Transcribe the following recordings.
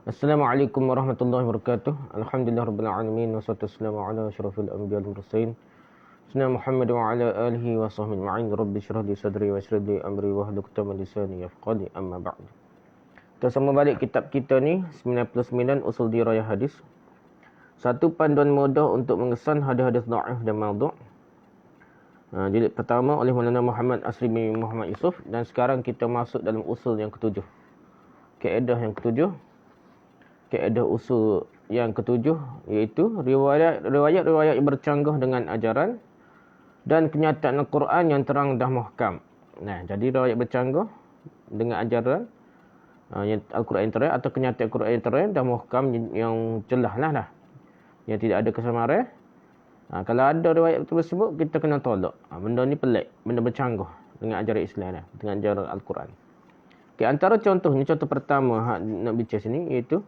Assalamualaikum warahmatullahi wabarakatuh. Alhamdulillahirabbil alamin wassalatu wassalamu ala asyrafil anbiya'i wal mursalin. Sayyidina Muhammad wa ala alihi wa sahbihi ajma'in. Rabbi shrah li sadri wa yassir li amri wahlul 'uqdatam min lisani yafqahu amma ba'd. Kita sama balik kitab kita ni 99 Usul Dirayah Hadis. Satu panduan mudah untuk mengesan hadis-hadis dhaif dan maudhu'. Jilid pertama oleh Maulana Muhammad Asri bin Muhammad Yusuf, dan sekarang kita masuk dalam usul yang ketujuh. Kaedah yang ketujuh. Kaedah usul yang ketujuh iaitu riwayat-riwayat yang bercanggah dengan ajaran dan kenyataan Al-Quran yang terang dan muhkam. Jadi riwayat bercanggah dengan ajaran yang Al-Quran yang terang atau kenyataan Al-Quran yang terang dan muhkam yang jelas lah. Yang tidak ada kesamaran. Kalau ada riwayat tersebut, kita kena tolak. Benda ni pelik, benda bercanggah dengan ajaran Islam lah, dengan ajaran Al-Quran. Antara contoh ni, contoh pertama nak bincang sini iaitu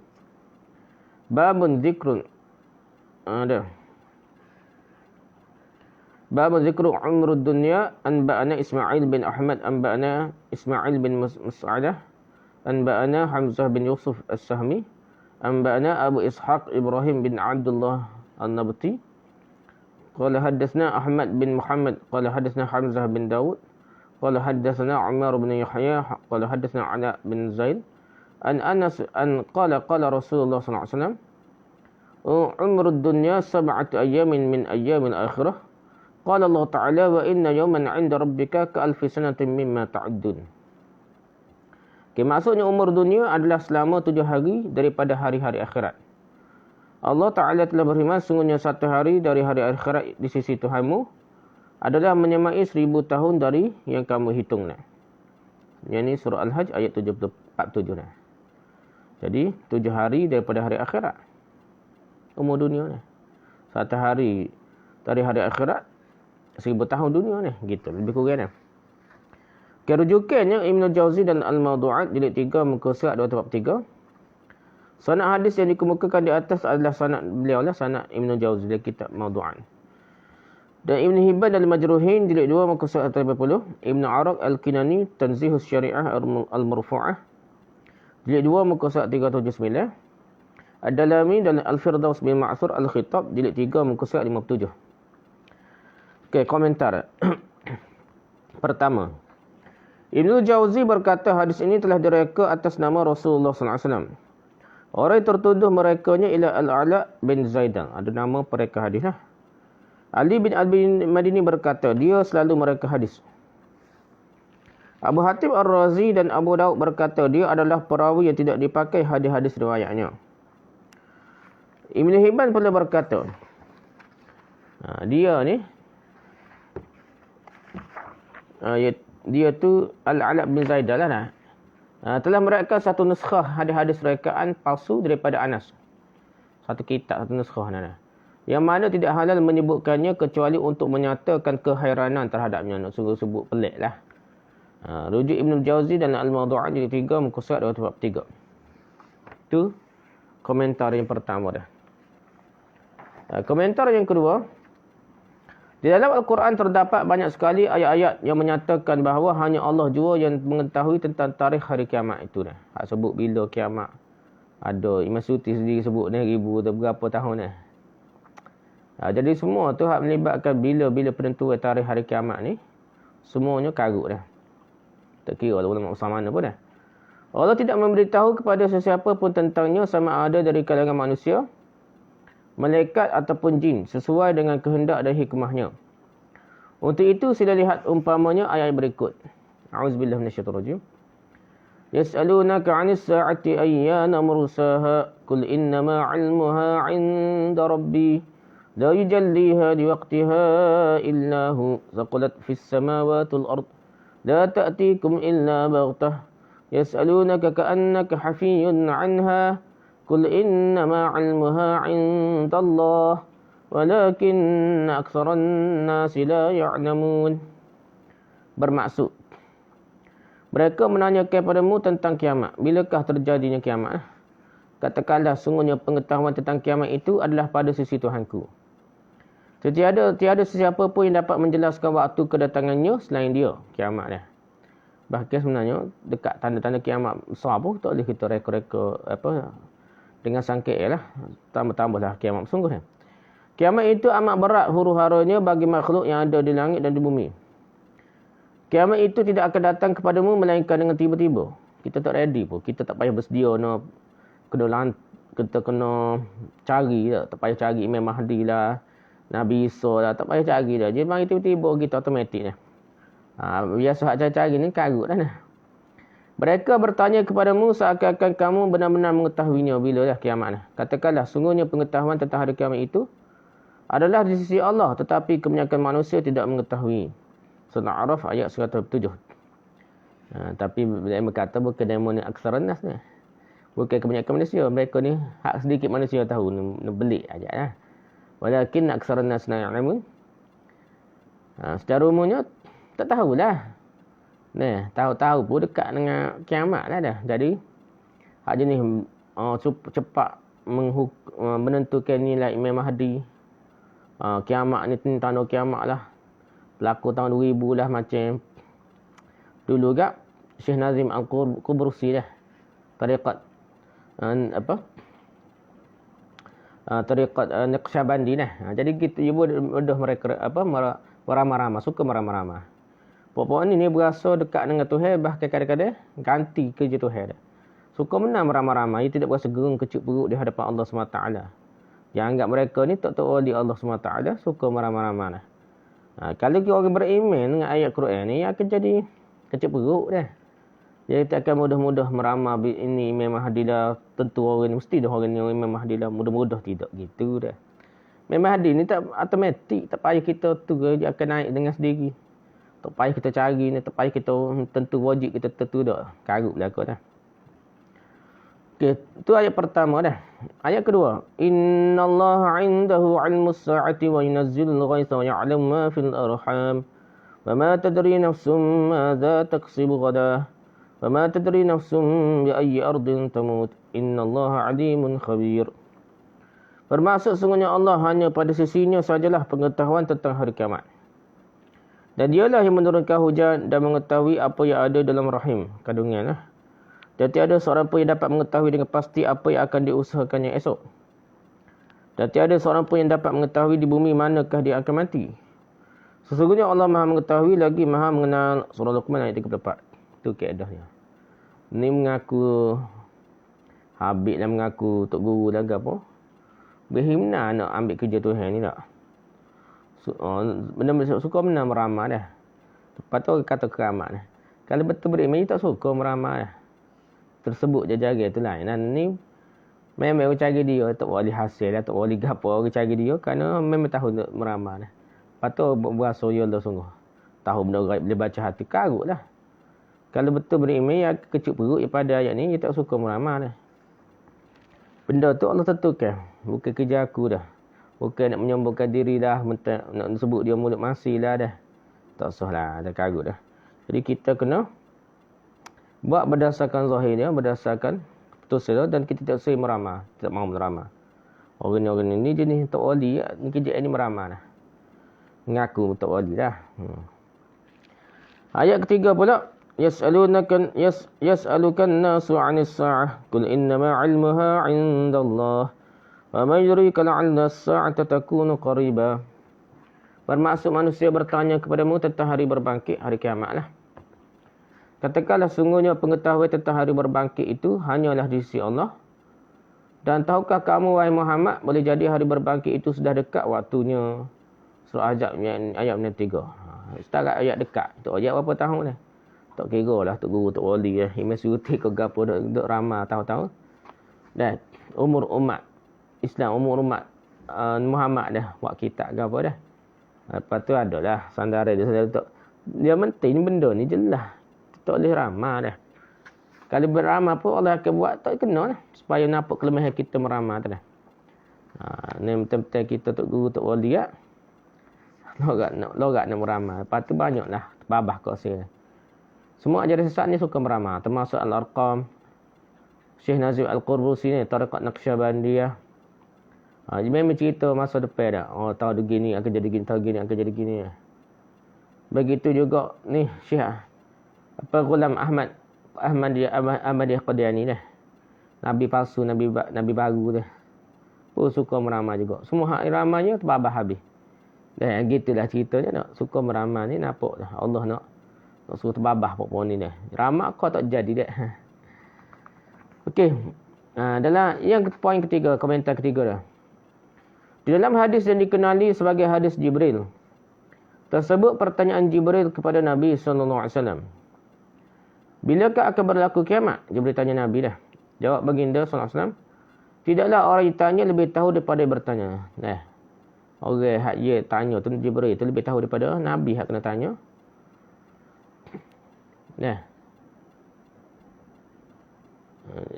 Babun zikrun. Babun zikru umrud dunya anba'ana Ismail bin Ahmad anba'ana Ismail bin Mus'adah anba'ana Hamzah bin Yusuf As-Sahmi anba'ana Abu Ishaq Ibrahim bin Abdullah An-Nabti qala haddatsna Ahmad bin Muhammad qala haddatsna Hamzah bin Dawud qala haddatsna Umar bin Yahya qala haddatsna Ala bin Zaid an Anas an qala Rasulullah sallallahu alaihi wasallam umrud dunya sab'atu ayyamin min ayyamil akhirah qala Allah ta'ala wa inna yawman 'inda rabbika ka alfi sanatin mimma ta'uddun. Maksudnya umur dunia adalah selama 7 hari daripada hari-hari akhirat. Allah Ta'ala telah berfirman, sungguhnya satu hari dari hari akhirat di sisi Tuhanmu adalah menyamai 1000 tahun dari yang kamu hitung. Yang ini surah Al-Hajj ayat 47. Jadi 7 hari daripada hari akhirat. Umur dunia ni. Satu hari dari hari akhirat, 1000 tahun dunia ni. Gitu, lebih kurang ni. Rujukannya Ibn Jauzi dan Al-Mawdu'at jilid 3 muka surat 243. Sanad hadis yang dikemukakan di atas adalah sanad beliau lah, sanad Ibn Jauzi dari kitab Mawdu'at. Dan Ibn Hibban dan Al-Majruhin jilid 2 muka surat 180. Ibn Araq Al-Kinani Tanzihus Syariah Al-Murfu'ah jilid 2 muka surat 379. Ad-Dalami dan Al-Firdaus bin Ma'thur Al-Khitab jilid 3 muka surat 57. Komentar. Pertama, Ibnu Jauzi berkata hadis ini telah direka atas nama Rasulullah sallallahu alaihi wasallam. Orang yang tertuduh merekanya ialah Al-Ala bin Zaidan. Ada nama pereka hadis lah. Ali bin Al-Madini berkata dia selalu mereka hadis. Abu Hatim Ar-Razi dan Abu Daud berkata dia adalah perawi yang tidak dipakai hadis-hadis riwayatnya. Ibn Hibban pula berkata dia ni dia tu Al-Ala bin Zaidah lah telah meraihkan satu nuskhah hadis-hadis rekaan palsu daripada Anas. Satu kitab, satu nuskhah yang mana tidak halal menyebutkannya kecuali untuk menyatakan kehairanan terhadapnya. Nak sebut pelik lah. Rujuk Ibn Jauzi dan Al-Mawdu'at jilid 3 muka surat 243. Itu komentar yang pertama dah. Komentar yang kedua, di dalam Al-Quran terdapat banyak sekali ayat-ayat yang menyatakan bahawa hanya Allah jua yang mengetahui tentang tarikh hari kiamat itu dah. Hak sebut bila kiamat. Ada Imam Suyuti sendiri sebut ni 1000 atau berapa tahun dah. Jadi semua tu hak melibatkan bila penentuan tarikh hari kiamat ni, semuanya karut dah. Tak kira lah ulama usaha mana pun dah. Allah tidak memberitahu kepada sesiapa pun tentangnya sama ada dari kalangan manusia, malaikat ataupun jin sesuai dengan kehendak dan hikmahnya. Untuk itu sila lihat umpamanya ayat berikut. A'udzubillahi minasyaitonirrajim. Yas'alunaka 'anis sa'ati ayyana mursaha qul innama 'ilmuha 'inda rabbi la yujalliha liwaqtiha illa hu zaqulat fis samawati wal ard la ta'tikum illa baghtah yas'alunaka ka'annaka hafiyyun 'anha Qul innama 'ilmuha 'indallah walakinna aktsaran nasi la ya'lamun. Bermaksud, mereka menanyakan kepadamu tentang kiamat. Bilakah terjadinya kiamat? Katakanlah sungguhnya pengetahuan tentang kiamat itu adalah pada sisi Tuhanku. Tiada sesiapa pun yang dapat menjelaskan waktu kedatangannya selain dia, kiamat dah. Bahkan sebenarnya dekat tanda-tanda kiamat besar pun tak boleh kita reka-reka dengan sangkit lah. Tambah-tambahlah kiamat sungguh. Kiamat itu amat berat huru-haranya bagi makhluk yang ada di langit dan di bumi. Kiamat itu tidak akan datang kepadamu melainkan dengan tiba-tiba. Kita tak ready pun. Kita tak payah bersedia kita kena cari lah. Tak payah cari Imam Mahdi lah, Nabi Isa lah. Tak payah cari dah. Dia mari tiba-tiba kita automatik dah. Biasa hak cari ni karut dah. Mereka bertanya kepadamu seakan-akan kamu benar-benar mengetahuinya bila dah kiamat. Katakanlah, sungguhnya pengetahuan tentang hari kiamat itu adalah di sisi Allah, tetapi kebanyakan manusia tidak mengetahui. Surah Al-A'raf ayat 107. Tapi mereka berkata bukan demo ni aksaran nas ni. Bukan kebanyakan manusia. Mereka ni hak sedikit manusia tahu. Ni belik aja lah. Walakin aksaran nas la ya'lamun. Secara umumnya tak tahulah. Nah, tahu-tahu pun dekat dengan kiamat lah dah. Jadi hak jenis cepat menentukan nilai Imam Mahdi. Kiamat ni tanda kiamat lah. Berlaku tahun 2000 lah macam dulu gak Syekh Nazim Al-Qubrusi dah. Tariqat tariqat Naqsyabandi dah. Jadi gitu dia bodoh mereka meramah-ramah, suka meramah-ramah. Pokok ni berasa dekat dengan Tuhan, bahkan kadang-kadang ganti kerja Tuhan dah. Suka menang meramah-ramah, dia tidak berasa gerung kecuk perut di hadapan Allah SWT. Dia anggap mereka ni tak tahu wali Allah SWT, suka meramah-ramah dah. Kalau orang beriman dengan ayat Quran ni, akan jadi kecuk perut dah. Jadi tak akan mudah-mudah meramah ini Imam Mahdi dah. Tentu orang ni, mesti dah orang ni Imam Mahdi dah. Mudah-mudah tidak gitu dah. Imam Mahdi ni tak automatik. Tak payah kita tu dia akan naik dengan sendiri. Tak payah kita cari ni. Tak payah kita tentu wajib kita tentu dah. Karut lah kau dah. Okey, tu ayat pertama dah. Ayat kedua. Innallaha 'indahu 'ilmus sa'ati wa yunazzilul ghaitha wa ya'lamu ma fil arham. Wa ma tadri nafsum madza taksibu ghadah. Wa ma tadri nafsum bi ayyi ardin tamut. Innallaha 'alimun khabir. Bermaksud sungguhnya Allah hanya pada sisinya sajalah pengetahuan tentang hari kiamat. Dan dialah yang menurunkan hujan dan mengetahui apa yang ada dalam rahim, kandungan lah. Dan tiada seorang pun yang dapat mengetahui dengan pasti apa yang akan diusahakannya esok. Dan tiada seorang pun yang dapat mengetahui di bumi manakah dia akan mati. Sesungguhnya Allah Maha mengetahui lagi Maha mengenal. Surah Luqman ayat 34. Itu kaedahnya. Ni mengaku Habib dan mengaku tok guru dan apa. Berhimna nak ambil kerja Tuhan ni tak. Benda-benda suka menang meramah dah. Lepas tu kata keramat dah. Kalau betul beriman tak suka meramah dah. Tersebut je jaga tu lah. Dan ni memang orang cari dia tak boleh hasil lah, tak boleh gapo orang cari dia kerana memang tahu nak meramah dah. Lepas tu berasa ya Allah sungguh. Tahu benda gaib boleh baca hati karut lah. Kalau betul beriman ya kecuk perut pada ayat ni dia tak suka meramah dah. Benda tu Allah tentukan. Bukan kerja aku dah. Bukan nak menyombongkan diri dah, nak sebut dia mulut masih lah dah. Tak sah lah, dah karut dah. Jadi kita kena buat berdasarkan zahir dia, berdasarkan putus dia, dan kita tak usah meramah, tidak mahu meramah. Orang ni jenis tak wali, ni kerja ni meramah dah. Mengaku tak wali dah. Ayat ketiga pula, yas'alukan nasu 'anis sa'ah, qul innama 'ilmuha 'indallah, wa ma yudrika la'alla as-sa'ata takunu qariba. Bermaksud manusia bertanya kepadamu tentang hari berbangkit, hari kiamat lah. Katakanlah sungguhnya pengetahuan tentang hari berbangkit itu hanyalah di sisi Allah. Dan tahukah kamu wahai Muhammad, boleh jadi hari berbangkit itu sudah dekat waktunya. Surah Ahzab ayat 3. Setakat ayat dekat. Itu ayat berapa tahun dah? Tak kira lah tok guru, tok wali lah. Imam Suyuti ke gapo duk ramah tahu-tahu. Dan umur umat Islam, umur umat Muhammad dah buat kitab gapo dah. Lepas tu adalah sandaran dia penting benda ni jelas. Tak boleh ramah dah. Kalau beramah pun Allah akan buat tak kena lah. Supaya nampak kelemahan kita meramah tu dah. Ni betul-betul kita tok guru, tok wali lah. Logat nak meramah. Lepas tu banyaklah babah kau saya. Semua ajaran sesat ni suka meramah. Termasuk Al-Arqam, Syekh Nazim Al-Qubrusi ni, Tariqat Naqsyabandiyah. Dia memang cerita masa depan dah. Oh, tahu begini akan jadi gini, tahu gini akan jadi gini. Begitu juga ni Syekh Ghulam Ahmadiyah Qadiani dah. Nabi palsu, Nabi baru tu. Pun suka meramal juga. Semua hak ramalnya terbabah habis. Dan gitulah ceritanya nak. Suka meramal ni nampak dah. Allah nak suruh terbabah pokok ni dah. Ramal kau tak jadi dah. Okey. Dalam yang poin ketiga, komentar ketiga dah. Di dalam hadis yang dikenali sebagai hadis Jibril, tersebut pertanyaan Jibril kepada Nabi SAW. Bilakah akan berlaku kiamat? Jibril tanya Nabi dah. Jawab baginda SAW. Tidaklah orang ditanya lebih tahu daripada bertanya. Orang hak dia tanya tu Jibril tu lebih tahu daripada Nabi hak kena tanya.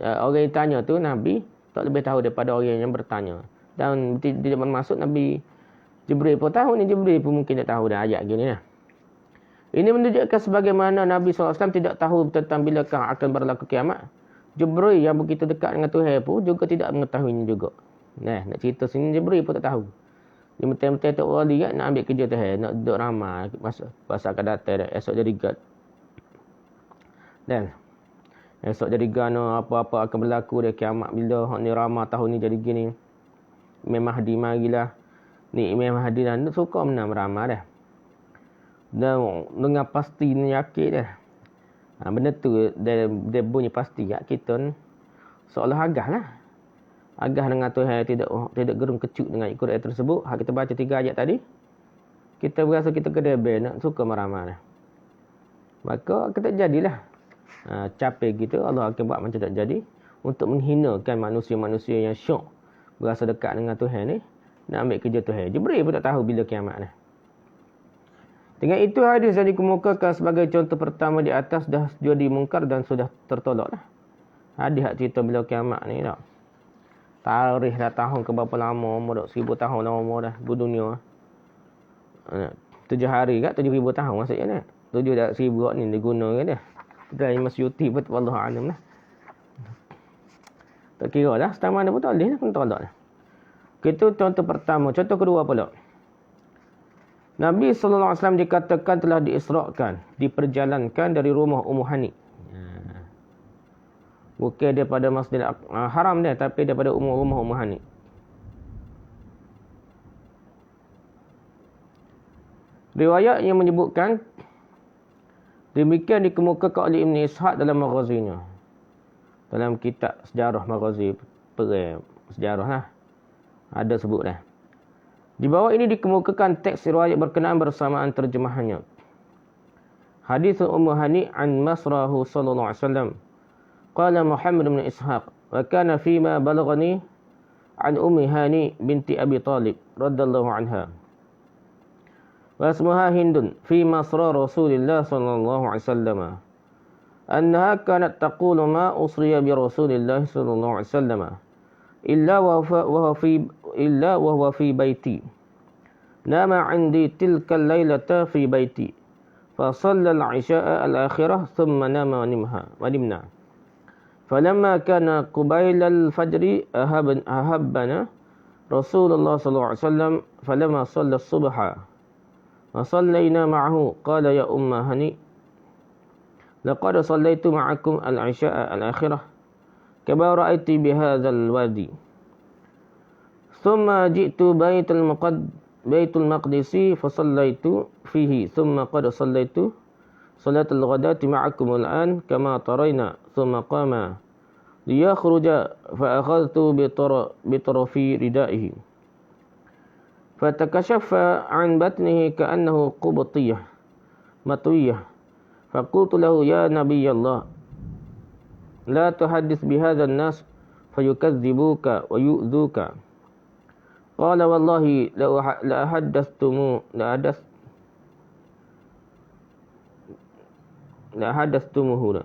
Orang yang tanya tu Nabi tak lebih tahu daripada orang yang bertanya. Dan tidak bermaksud Nabi Jibril pun tahu ni. Jibril pun mungkin tak tahu dah ayat gini lah. Ini menunjukkan sebagaimana Nabi SAW tidak tahu tentang bilakah akan berlaku kiamat. Jibril yang begitu dekat dengan Tuhan pun juga tidak mengetahuinya juga. Nak cerita sini Jibril pun tak tahu. Dia betul-betul tak wali kan nak ambil kerja Tuhan. Nak duduk ramai masa akan datang. Esok jadi God. Dan esok jadi gana apa-apa akan berlaku dia kiamat bila hak ni ramah tahun ni jadi gini. Imam Mahdi marilah. Ni Imam Mahdi dah suka menang ramah dah. Dan dengan pasti ni yakin dah. Benda tu dia bunyi pasti kat kita ni. Seolah agah lah. Agah dengan Tuhan tidak gerung kecut dengan Quran tersebut. Hak kita baca 3 ayat tadi. Kita berasa kita kedebel nak suka meramal dah. Maka kita jadilah. Capek gitu Allah akan buat macam tak jadi untuk menghinakan manusia-manusia yang syok berasa dekat dengan Tuhan ni nak ambil kerja Tuhan. Jibril pun tak tahu bila kiamat dah. Dengan itu hadis yang dikemukakan sebagai contoh pertama di atas dah jadi mungkar dan sudah tertolak lah. Hadis hak cerita bila kiamat ni tak. Tarikh dah tahun ke berapa lama umur dah 1000 tahun lama dah dunia. 7 hari kat 7000 tahun maksudnya ni. 7 dah 1000 ni digunakan dah. Dan Masyuti pun wallahu alam lah. Tak kira dah. Setang mana pun tak boleh lah. Kena tolak lah. Itu contoh pertama. Contoh kedua pula. Nabi SAW dikatakan telah diisrakan. Diperjalankan dari rumah Ummu Hani. Bukan daripada Masjid Haram dia. Tapi daripada rumah Ummu Hani. Riwayat yang menyebutkan demikian dikemukakan oleh Ibn Ishaq dalam Maghazinya. Dalam kitab sejarah Maghazi. Sejarah lah. Ada sebut dah. Di bawah ini dikemukakan teks riwayat berkenaan bersamaan terjemahannya. Hadis Ummu Hani an Masrahu sallallahu alaihi wasallam. Qala Muhammad bin Ishaq. Wa kana fima balaghani an Ummi Hani binti Abi Talib radhiyallahu anha. واسمها هند في مصر رسول الله صلى الله عليه وسلم أنها كانت تقول ما أسري برسول الله صلى الله عليه وسلم إلا وهو في بيتي نام عندي تلك الليلة في بيتي فصلى العشاء الآخرة ثم نام ونمنا فلما كان قبيل الفجر أهبنا رسول الله صلى الله عليه وسلم فلما صلى الصبح وصلينا معه قال يا أم هني لقد صليت معكم العشاء الآخرة كما رأيت بهذا الوادي ثم جئت بيت المقدس فصليت فيه ثم قد صليت صلاة الغداة معكم الآن كما ترينا ثم قام ليخرج فأخذت بطرف ردائه فتكشف عن بطنه كأنه قبطية مطوية فقلت له يا نبي الله لا تحدث بهذا الناس فيكذبوك ويؤذوك قال والله لحدثتموه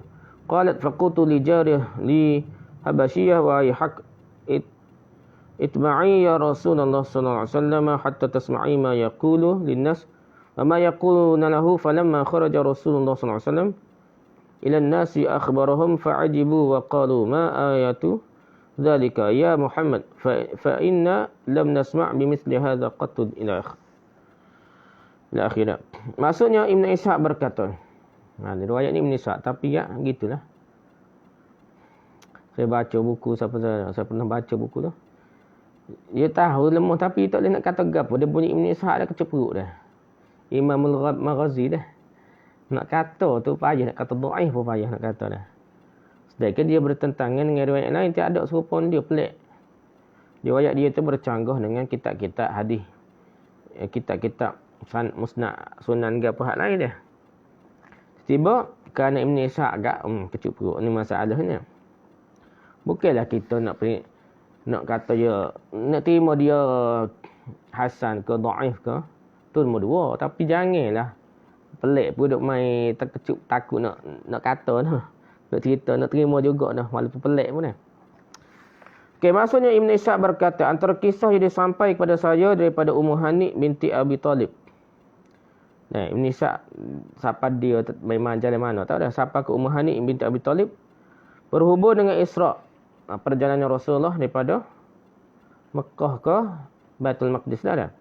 قالت فقلت لجاره لي حبشية وهي حق اتبعي يا رسول الله صلى الله عليه وسلم حتى تسمعي ما يقول للناس وما يقولون له فلما خرج رسول الله صلى الله عليه وسلم إلى الناس أخبرهم فعجبوا وقالوا ما آيات ذلك يا محمد فإنا لم نسمع بمثل هذا قط إلى akhirnya. Maksudnya Ibn Ishaq berkata. Riwayat ni Ibn Ishaq tapi ya gitulah. Saya baca buku, saya pernah baca buku tu. Dia tahu lemah tapi tak boleh nak kata gapo. Dia bunyi Ibn Ishaq dah kecepuk dah. Imamul Maghazi dah. Nak kata tu payah, nak kata dhaif pun payah nak kata dah. Sedangkan dia bertentangan dengan riwayat lain, tiada serupa dia, pelik. Riwayat dia tu bercanggah dengan kitab-kitab hadis. Kitab-kitab musnad, sunan ke apa hak lain dia. Tiba kerana Ibn Ishaq agak kecup perut ni masalahnya. Bukanlah kita nak kata dia, nak terima dia hasan ke dhaif ke, tu nombor dua. Tapi janganlah pelik pun duk main terkecup takut nak kata tu. Nak cerita, nak terima juga dah walaupun pelik pun dah. Okey, maksudnya Ibn Ishaq berkata, antara kisah yang disampaikan kepada saya daripada Ummu Hani binti Abi Talib. Nah, Ibn Ishaq siapa dia memang jalan mana tahu dah, siapa ke Ummu Hani binti Abi Talib berhubung dengan Isra', perjalanan Rasulullah daripada Mekah ke Baitul Maqdis dah.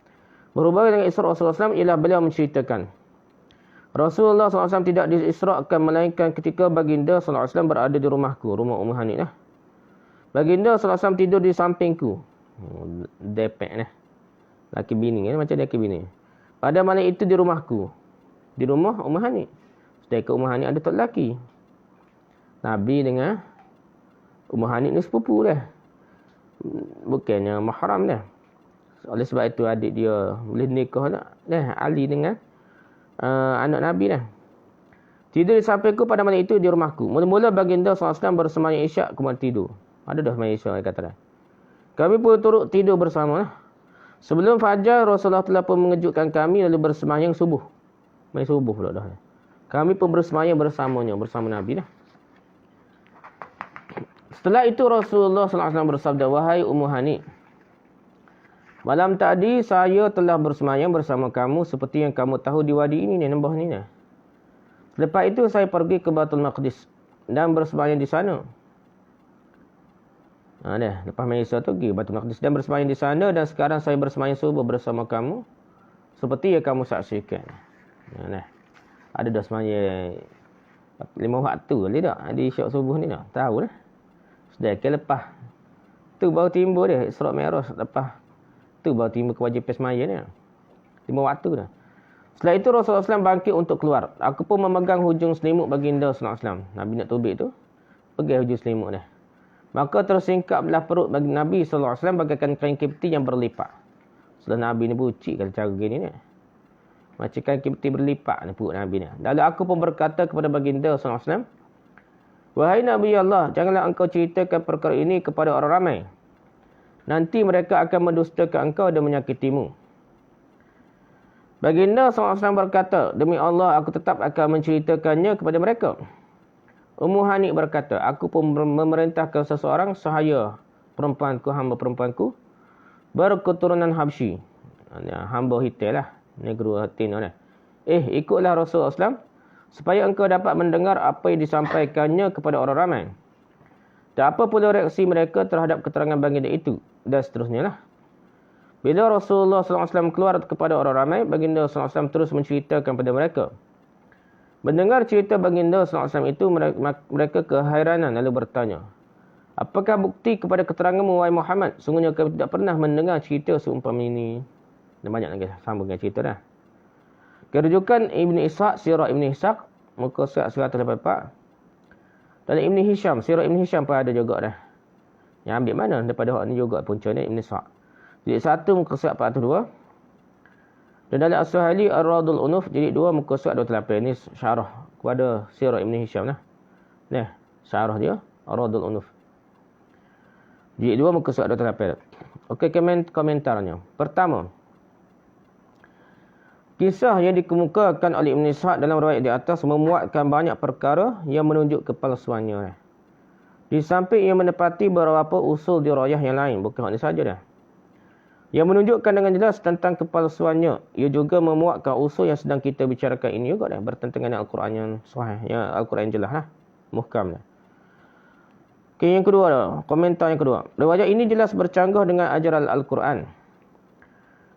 Berhubung dengan Isra' Rasulullah SAW ialah beliau menceritakan Rasulullah SAW tidak diisra'kan melainkan ketika baginda SAW berada di rumahku, rumah Ummu Hani lah. Baginda SAW tidur di sampingku. Depek lah. Laki bini kan, macam laki bini. Pada malam itu di rumahku. Di rumah Ummu Hani. Sedangkan Ummu Hani ada tak lelaki. Nabi dengan Ummu Hani ni sepupu dah. Bukannya mahram dah. Oleh sebab itu adik dia boleh nikah dah. Ali dengan anak Nabi dah. Tidur di sampingku pada malam itu di rumahku. Mula-mula baginda SAW bersemayam isyak kemudian tidur. Ada dah semayam isyak kata dah. Kami pun turut tidur bersama lah. Sebelum fajar Rasulullah telah pun mengejutkan kami lalu bersemayam subuh. Main subuh pula dah. Kami pun bersemayam bersamanya, bersama Nabi dah. Setelah itu Rasulullah SAW bersabda, wahai Ummu Hani, malam tadi saya telah bersemayam bersama kamu seperti yang kamu tahu di wadi ini, nembah ni. Lepas itu saya pergi ke Baitul Maqdis dan bersemayam di sana. Lepas main isyak tu pergi Baitul Maqdis dan bersemayam di sana, dan sekarang saya bersemayam subuh bersama kamu seperti yang kamu saksikan. Ada dah semayam 5 waktu kali tak di isyak subuh ni dah. Tahu dah. Sedangkan lepas tu baru timbul dia Isra' Mi'raj, lepas tu baru timbul kewajipan semaya ni. 5 waktu dah. Setelah itu Rasulullah SAW bangkit untuk keluar. Aku pun memegang hujung selimut baginda SAW. Nabi nak tubik tu, pegang hujung selimut dah. Maka tersingkap belah perut bagi Nabi SAW bagaikan kain kipti yang berlipat. Setelah Nabi ni bucik kalau cara gini ni. Macam kain kipti berlipat ni perut Nabi ni. Lalu aku pun berkata kepada baginda SAW, wahai Nabi Allah, janganlah engkau ceritakan perkara ini kepada orang ramai. Nanti mereka akan mendustakan engkau dan menyakitimu. Baginda SAW berkata, demi Allah aku tetap akan menceritakannya kepada mereka. Ummu Hani berkata, aku pun memerintahkan seseorang sahaya perempuanku, hamba perempuanku, berketurunan Habsyi. Hamba Hittite lah, negeri Tino lah. Ikutlah Rasulullah SAW supaya engkau dapat mendengar apa yang disampaikannya kepada orang ramai. Dan apa pula reaksi mereka terhadap keterangan baginda itu, dan seterusnya lah. Bila Rasulullah SAW keluar kepada orang ramai, baginda SAW terus menceritakan kepada mereka. Mendengar cerita baginda SAW itu, mereka kehairanan lalu bertanya, apakah bukti kepada keteranganmu, wahai Muhammad? Sungguhnya kami tidak pernah mendengar cerita seumpama ini. Dan banyak lagi sambung dengan cerita dah. Kerujukan Ibn Ishaq, Sirah Ibn Ishaq, muka surat 184. Dan Ibn Hisham, Sirah Ibn Hisham pun ada juga dah. Yang ambil mana daripada hak ni juga punca ni Ibn Ishaq. Jadi 1 muka surat 402. Dan dalam As-Suhaili Ar-Radul Unuf jadi 2 muka surat 28. Ini syarah kepada Sirah Ibn Hisham lah. Ni syarah dia Ar-Radul Unuf. Jadi 2 muka surat 28. Okey, komentarnya. Pertama, kisah yang dikemukakan oleh Ibn Ishaq dalam riwayat di atas memuatkan banyak perkara yang menunjuk kepalsuannya. Di samping ia menepati beberapa usul dirayah yang lain. Bukan hal ini saja dah. Yang menunjukkan dengan jelas tentang kepalsuannya. Ia juga memuatkan usul yang sedang kita bicarakan ini juga dah. Bertentangan dengan Al-Quran yang sahih. Yang Al-Quran yang jelas lah. Muhkam dah. Okay, yang kedua dah. Komentar yang kedua. Riwayat ini jelas bercanggah dengan ajaran Al-Quran.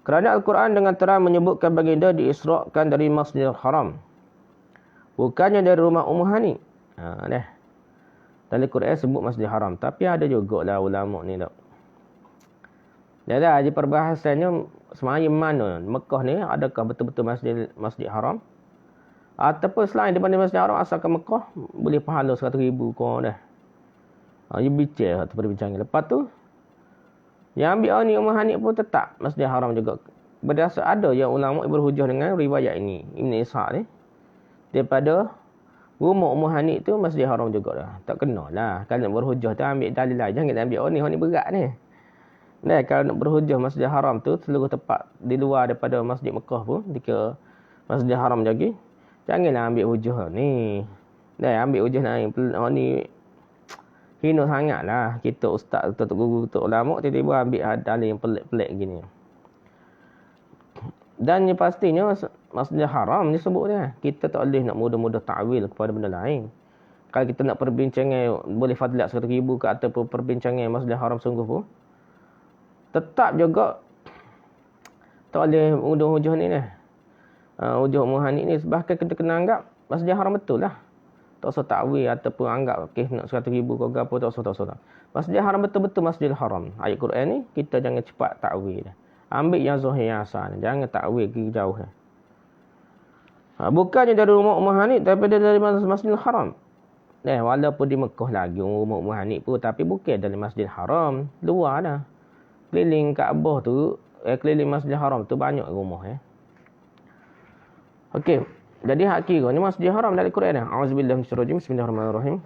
Kerana Al-Quran dengan terang menyebutkan baginda diisra'kan dari Masjidil Haram. Bukannya dari rumah Ummu Hani. Dah. Dalam Quran sebut Masjidil Haram. Tapi ada jugalah ulama ni tak. Jadi perbahasannya sebenarnya mana Mekah ni adakah betul-betul Masjid Haram ataupun selain daripada Masjid Haram asalkan Mekah boleh pahala 100,000 korang dah. Dia bincang atau perbincangan. Lepas tu yang ambil ni Umar Hanif pun tetap Masjid Haram juga. Berdasar ada yang ulama berhujah dengan riwayat ini Ibn Ishaq ni daripada rumah Umar Hanif tu Masjid Haram juga dah. Tak kena lah. Kalau nak berhujah tu ambil dalil lah. Jangan ambil ni berat ni. Nah, kalau nak berhujah Masjid Haram tu seluruh tempat di luar daripada Masjid Mekah pun jika Masjid Haram lagi, janganlah ambil hujah ni. Nah, ambil hujah ni hina sangatlah. Kita ustaz, kita guru, kita ulama tiba-tiba ambil dalil yang pelik-pelik gini. Dan yang pastinya Masjid Haram ni sebut dia. Kita tak boleh nak mudah-mudah ta'wil kepada benda lain. Kalau kita nak perbincangan boleh fadilat 100,000 ke ataupun perbincangan Masjid Haram sungguh pun tetap juga tak boleh unduh hujah ni dah. Hujah Muhammad ni bahkan kita kena anggap Masjid Haram betul lah. Tak usah takwil ataupun anggap nak 100,000 ke apa tak usah. Masjid Haram betul-betul Masjidil Haram. Ayat Quran ni kita jangan cepat takwil dah. Ambil yang zahir yang asal. Jangan takwil pergi jauh dah. Bukannya dari rumah Muhammad daripada dari Masjidil Haram. Walaupun di Mekah lagi rumah Muhammad pun tapi bukan dari Masjidil Haram, luar dah. Keliling Kaabah tu, keliling Masjid Haram tu banyak rumah. Okey. Jadi hak kira ni Masjid Haram dalam Quran dah. Auzubillahi minasyaitonir rajim. Bismillahirrahmanirrahim.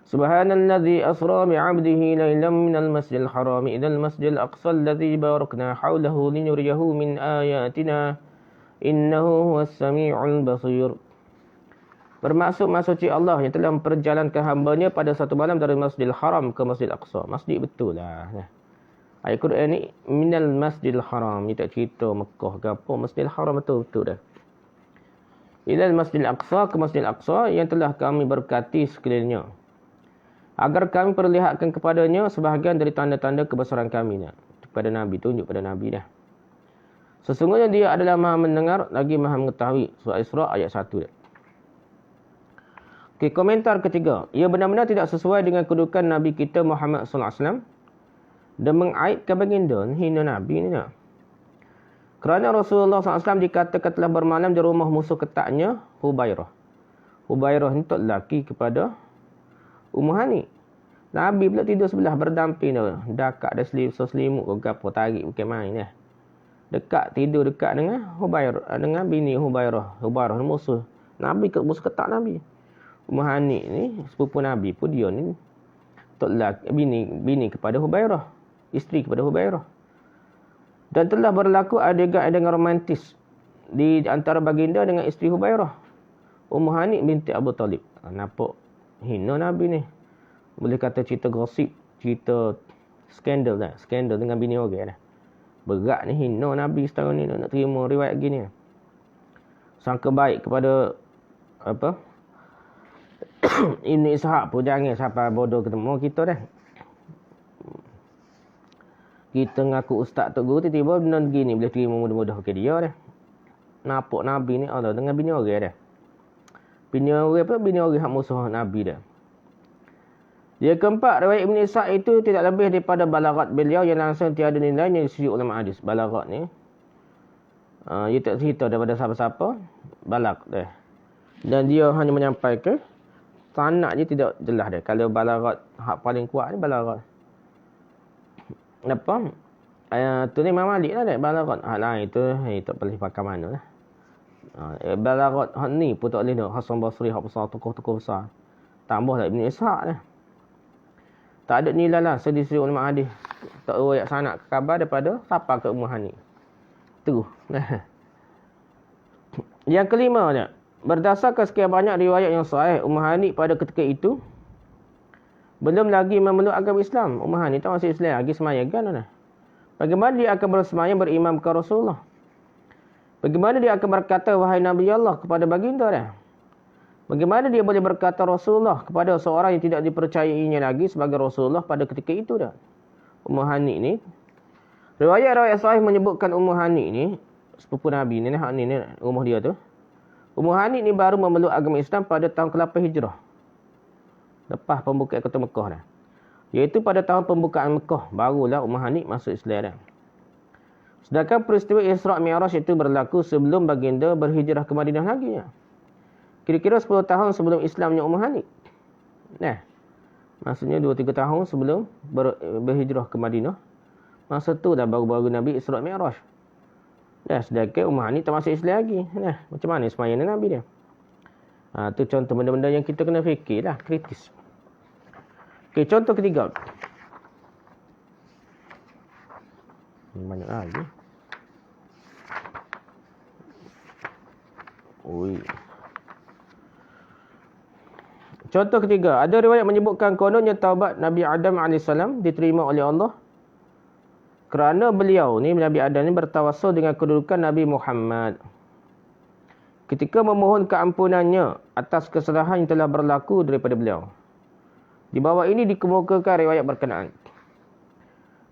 Subhanallazi asra bi'abdihi lailan minal masjidil haram ilal masjidil aqsa alladzi barakna hawlahu linuriyahu min ayatina innahu huwas samiul basir. Bermaksud suci Allah yang telah memperjalankan hamba-Nya pada satu malam dari Masjidil Haram ke Masjidil Aqsa. Masjid betul lah. Ayat Quran ni minal Masjidil Haram. Ni tak cerita Mekah ke apa. Masjidil Haram betul-betul dah. Ilal Masjidil Aqsa ke Masjidil Aqsa yang telah kami berkati sekelilingnya. Agar kami perlihatkan kepadanya sebahagian dari tanda-tanda kebesaran kami. Kepada Nabi. Tunjuk pada Nabi dah. Sesungguhnya dia adalah maha mendengar lagi maha mengetahui. Surah Isra ayat 1 dah. Okey, komentar ketiga. Ia benar-benar tidak sesuai dengan kedudukan Nabi kita Muhammad SAW. Dan mengaibkan baginda hina Nabi ni tak. Kerana Rasulullah SAW dikatakan telah bermalam di rumah musuh ketatnya Hubairah. Hubairah ni tak lelaki kepada Ummu Hani. Nabi pula tidur sebelah berdamping dia. Dekat ada selimut ke apa tarik bukan main dah. Dekat tidur dekat dengan Hubairah, dengan bini Hubairah. Hubairah ni musuh Nabi, musuh ketat Nabi. Ummu Hani ni sepupu Nabi pun dia ni tak lelaki bini kepada Hubairah. Isteri kepada Hubairah. Dan telah berlaku adegan romantis di antara baginda dengan isteri Hubairah, Ummu Hani binti Abu Talib. Nampak hina Nabi ni. Boleh kata cerita gosip, cerita skandal dah. Skandal dengan bini orang dah. Berat ni hina Nabi setahun ni nak terima riwayat gini. Sangka baik kepada apa? Ibn Ishaq pun jangan sampai bodoh ketemu kita dah. Kita ngaku ustaz tok guru tiba-tiba benda gini boleh terima mudah-mudah ke dia dah. Nampak Nabi ni Allah dengan bini orang dah. Bini orang apa? Bini orang hak musuh Nabi dah. Yang keempat, riwayat Ibn Ishaq itu tidak lebih daripada balaghat beliau yang langsung tiada nilainya di sisi ulama hadis. Balaghat ni dia tak cerita daripada siapa-siapa balag dah. Dan dia hanya menyampaikan sanad dia tidak jelas dah. Kalau balaghat hak paling kuat ni balaghat apa? Tu ni Imam Malik lah dah balaghat. Hak lain tu tak boleh pakai mana lah. Balaghat hak ni pun tak boleh dah. Hasan Basri hak besar, tokoh-tokoh besar. Tambahlah Ibn Ishaq dah. Tak ada nilai lah sedisi ulama hadis. Tak riwayat sanad khabar daripada siapa ke Ummu Hani. Terus. Yang kelima dia, berdasarkan sekian banyak riwayat yang sahih, Ummu Hani pada ketika itu belum lagi memeluk agama Islam. Ummu Hani tak masih Islam lagi semayang kan. Bagaimana dia akan bersemayang berimam ke Rasulullah? Bagaimana dia akan berkata wahai Nabi Allah kepada baginda dia? Bagaimana dia boleh berkata Rasulullah kepada seorang yang tidak dipercayainya lagi sebagai Rasulullah pada ketika itu dah? Ummu Hani ni, riwayat sahih menyebutkan Ummu Hani ni, sepupu Nabi ni, rumah dia tu. Ummu Hani ni baru memeluk agama Islam pada tahun ke-8 Hijrah. Lepas pembukaan kota Mekah dah. Iaitu pada tahun pembukaan Mekah, barulah Ummah Hani masuk Islam dah. Sedangkan peristiwa Isra' Mi'raj itu berlaku sebelum baginda berhijrah ke Madinah lagi. Kira-kira 10 tahun sebelum Islamnya Ummah Hani. Nah, maksudnya 2-3 tahun sebelum berhijrah ke Madinah. Masa tu dah baru-baru Nabi Isra' Mi'raj. Dah, sedangkan Ummah Hani tak masuk Islam lagi. Nah, macam mana semayang Nabi dia? Tu contoh benda-benda yang kita kena fikirlah, kritis. Okey, contoh ketiga. Banyak lagi. Oi. Contoh ketiga, ada riwayat menyebutkan kononnya taubat Nabi Adam AS diterima oleh Allah kerana beliau ni, Nabi Adam ni bertawassul dengan kedudukan Nabi Muhammad ketika memohon keampunannya atas kesalahan yang telah berlaku daripada beliau. Di bawah ini dikemukakan riwayat berkenaan.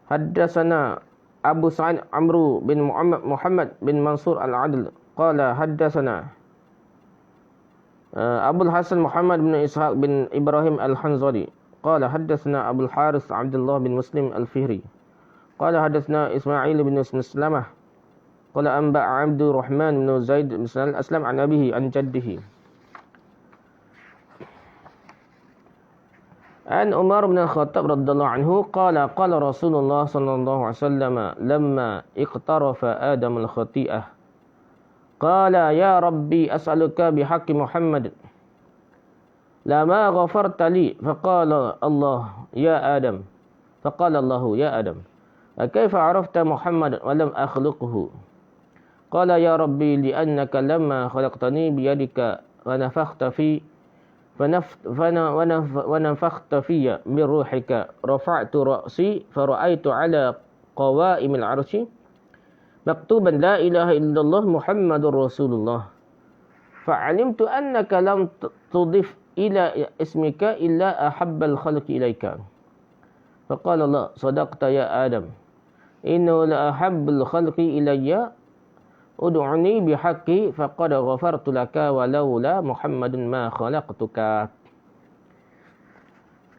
Haddatsana Abu Sa'id Amru bin Muhammad bin Mansur Al-Adl qala haddatsana Abul Hasan Muhammad bin Ishaq bin Ibrahim Al-Hanzali qala haddatsana Abul Haris Abdullah bin Muslim Al-Fihri qala haddatsana Ismail bin Muslamah qala anba'a Abdul Rahman bin Zaid bin Aslam an abihi an jaddihi an Umar bin Al-Khattab radhiyallahu anhu qala qala Rasulullah sallallahu alaihi wasallam lamma iqtarafa Adam al-khati'ah qala ya rabbi as'aluka bihaqqi Muhammad lama ghafarta li faqala Allah ya Adam faqala Allah ya Adam kaifa arafta Muhammad wa lam akhluquhu qala ya rabbi li'annaka lamma khalaqtani biyadika wa nafakhta fi ونفخت في من روحك رفعت رأسي فرأيت على قوائم العرش مكتوبا لا إله إلا الله محمد رسول الله فعلمت أنك لم تضف إلى اسمك إلا أحب الخلق إليك فقال الله صدقت يا آدم إنه لأحب الخلق إلي ud'uni bihaqqi faqad ghafartu laka walaula Muhammadun ma khalaqtuka.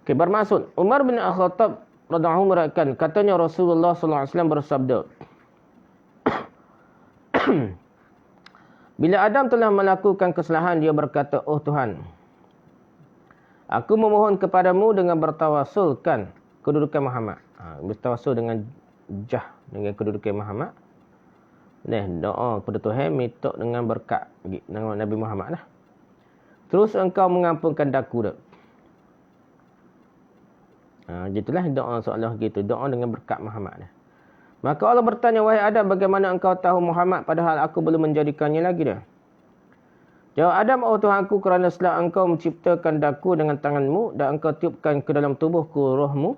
Okey, bermaksud Umar bin Al-Khattab radhiyallahu anhu meriwayatkan katanya Rasulullah sallallahu alaihi wasallam bersabda bila Adam telah melakukan kesalahan dia berkata, oh Tuhan, aku memohon kepadamu dengan bertawassulkan kedudukan Muhammad. Bertawassul dengan dengan kedudukan Muhammad. Doa kepada Tuhan minta dengan berkat dengan Nabi Muhammad lah. Terus engkau mengampunkan daku dah. Gitulah doa seolah gitu, doa dengan berkat Muhammad lah. Maka Allah bertanya, wahai Adam, bagaimana engkau tahu Muhammad padahal aku belum menjadikannya lagi dah? Jawab Adam, oh Tuhanku, kerana setelah engkau menciptakan daku dengan tanganmu dan engkau tiupkan ke dalam tubuhku rohmu,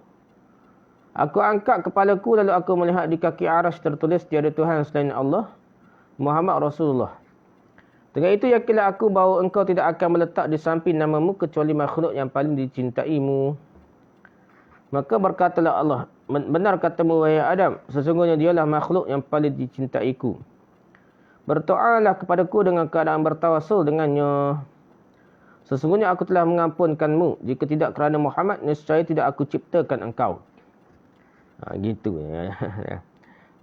aku angkat kepalaku lalu aku melihat di kaki arasy tertulis tiada Tuhan selain Allah, Muhammad Rasulullah. Dengan itu yakinlah aku bahawa engkau tidak akan meletak di samping namamu kecuali makhluk yang paling dicintaimu. Maka berkatalah Allah, benar katamu wahai Adam, sesungguhnya dialah makhluk yang paling dicintaiku. Berdoalah kepadaku dengan keadaan bertawassul dengannya. Sesungguhnya aku telah mengampunkanmu. Jika tidak kerana Muhammad, nescaya tidak aku ciptakan engkau. Gitu.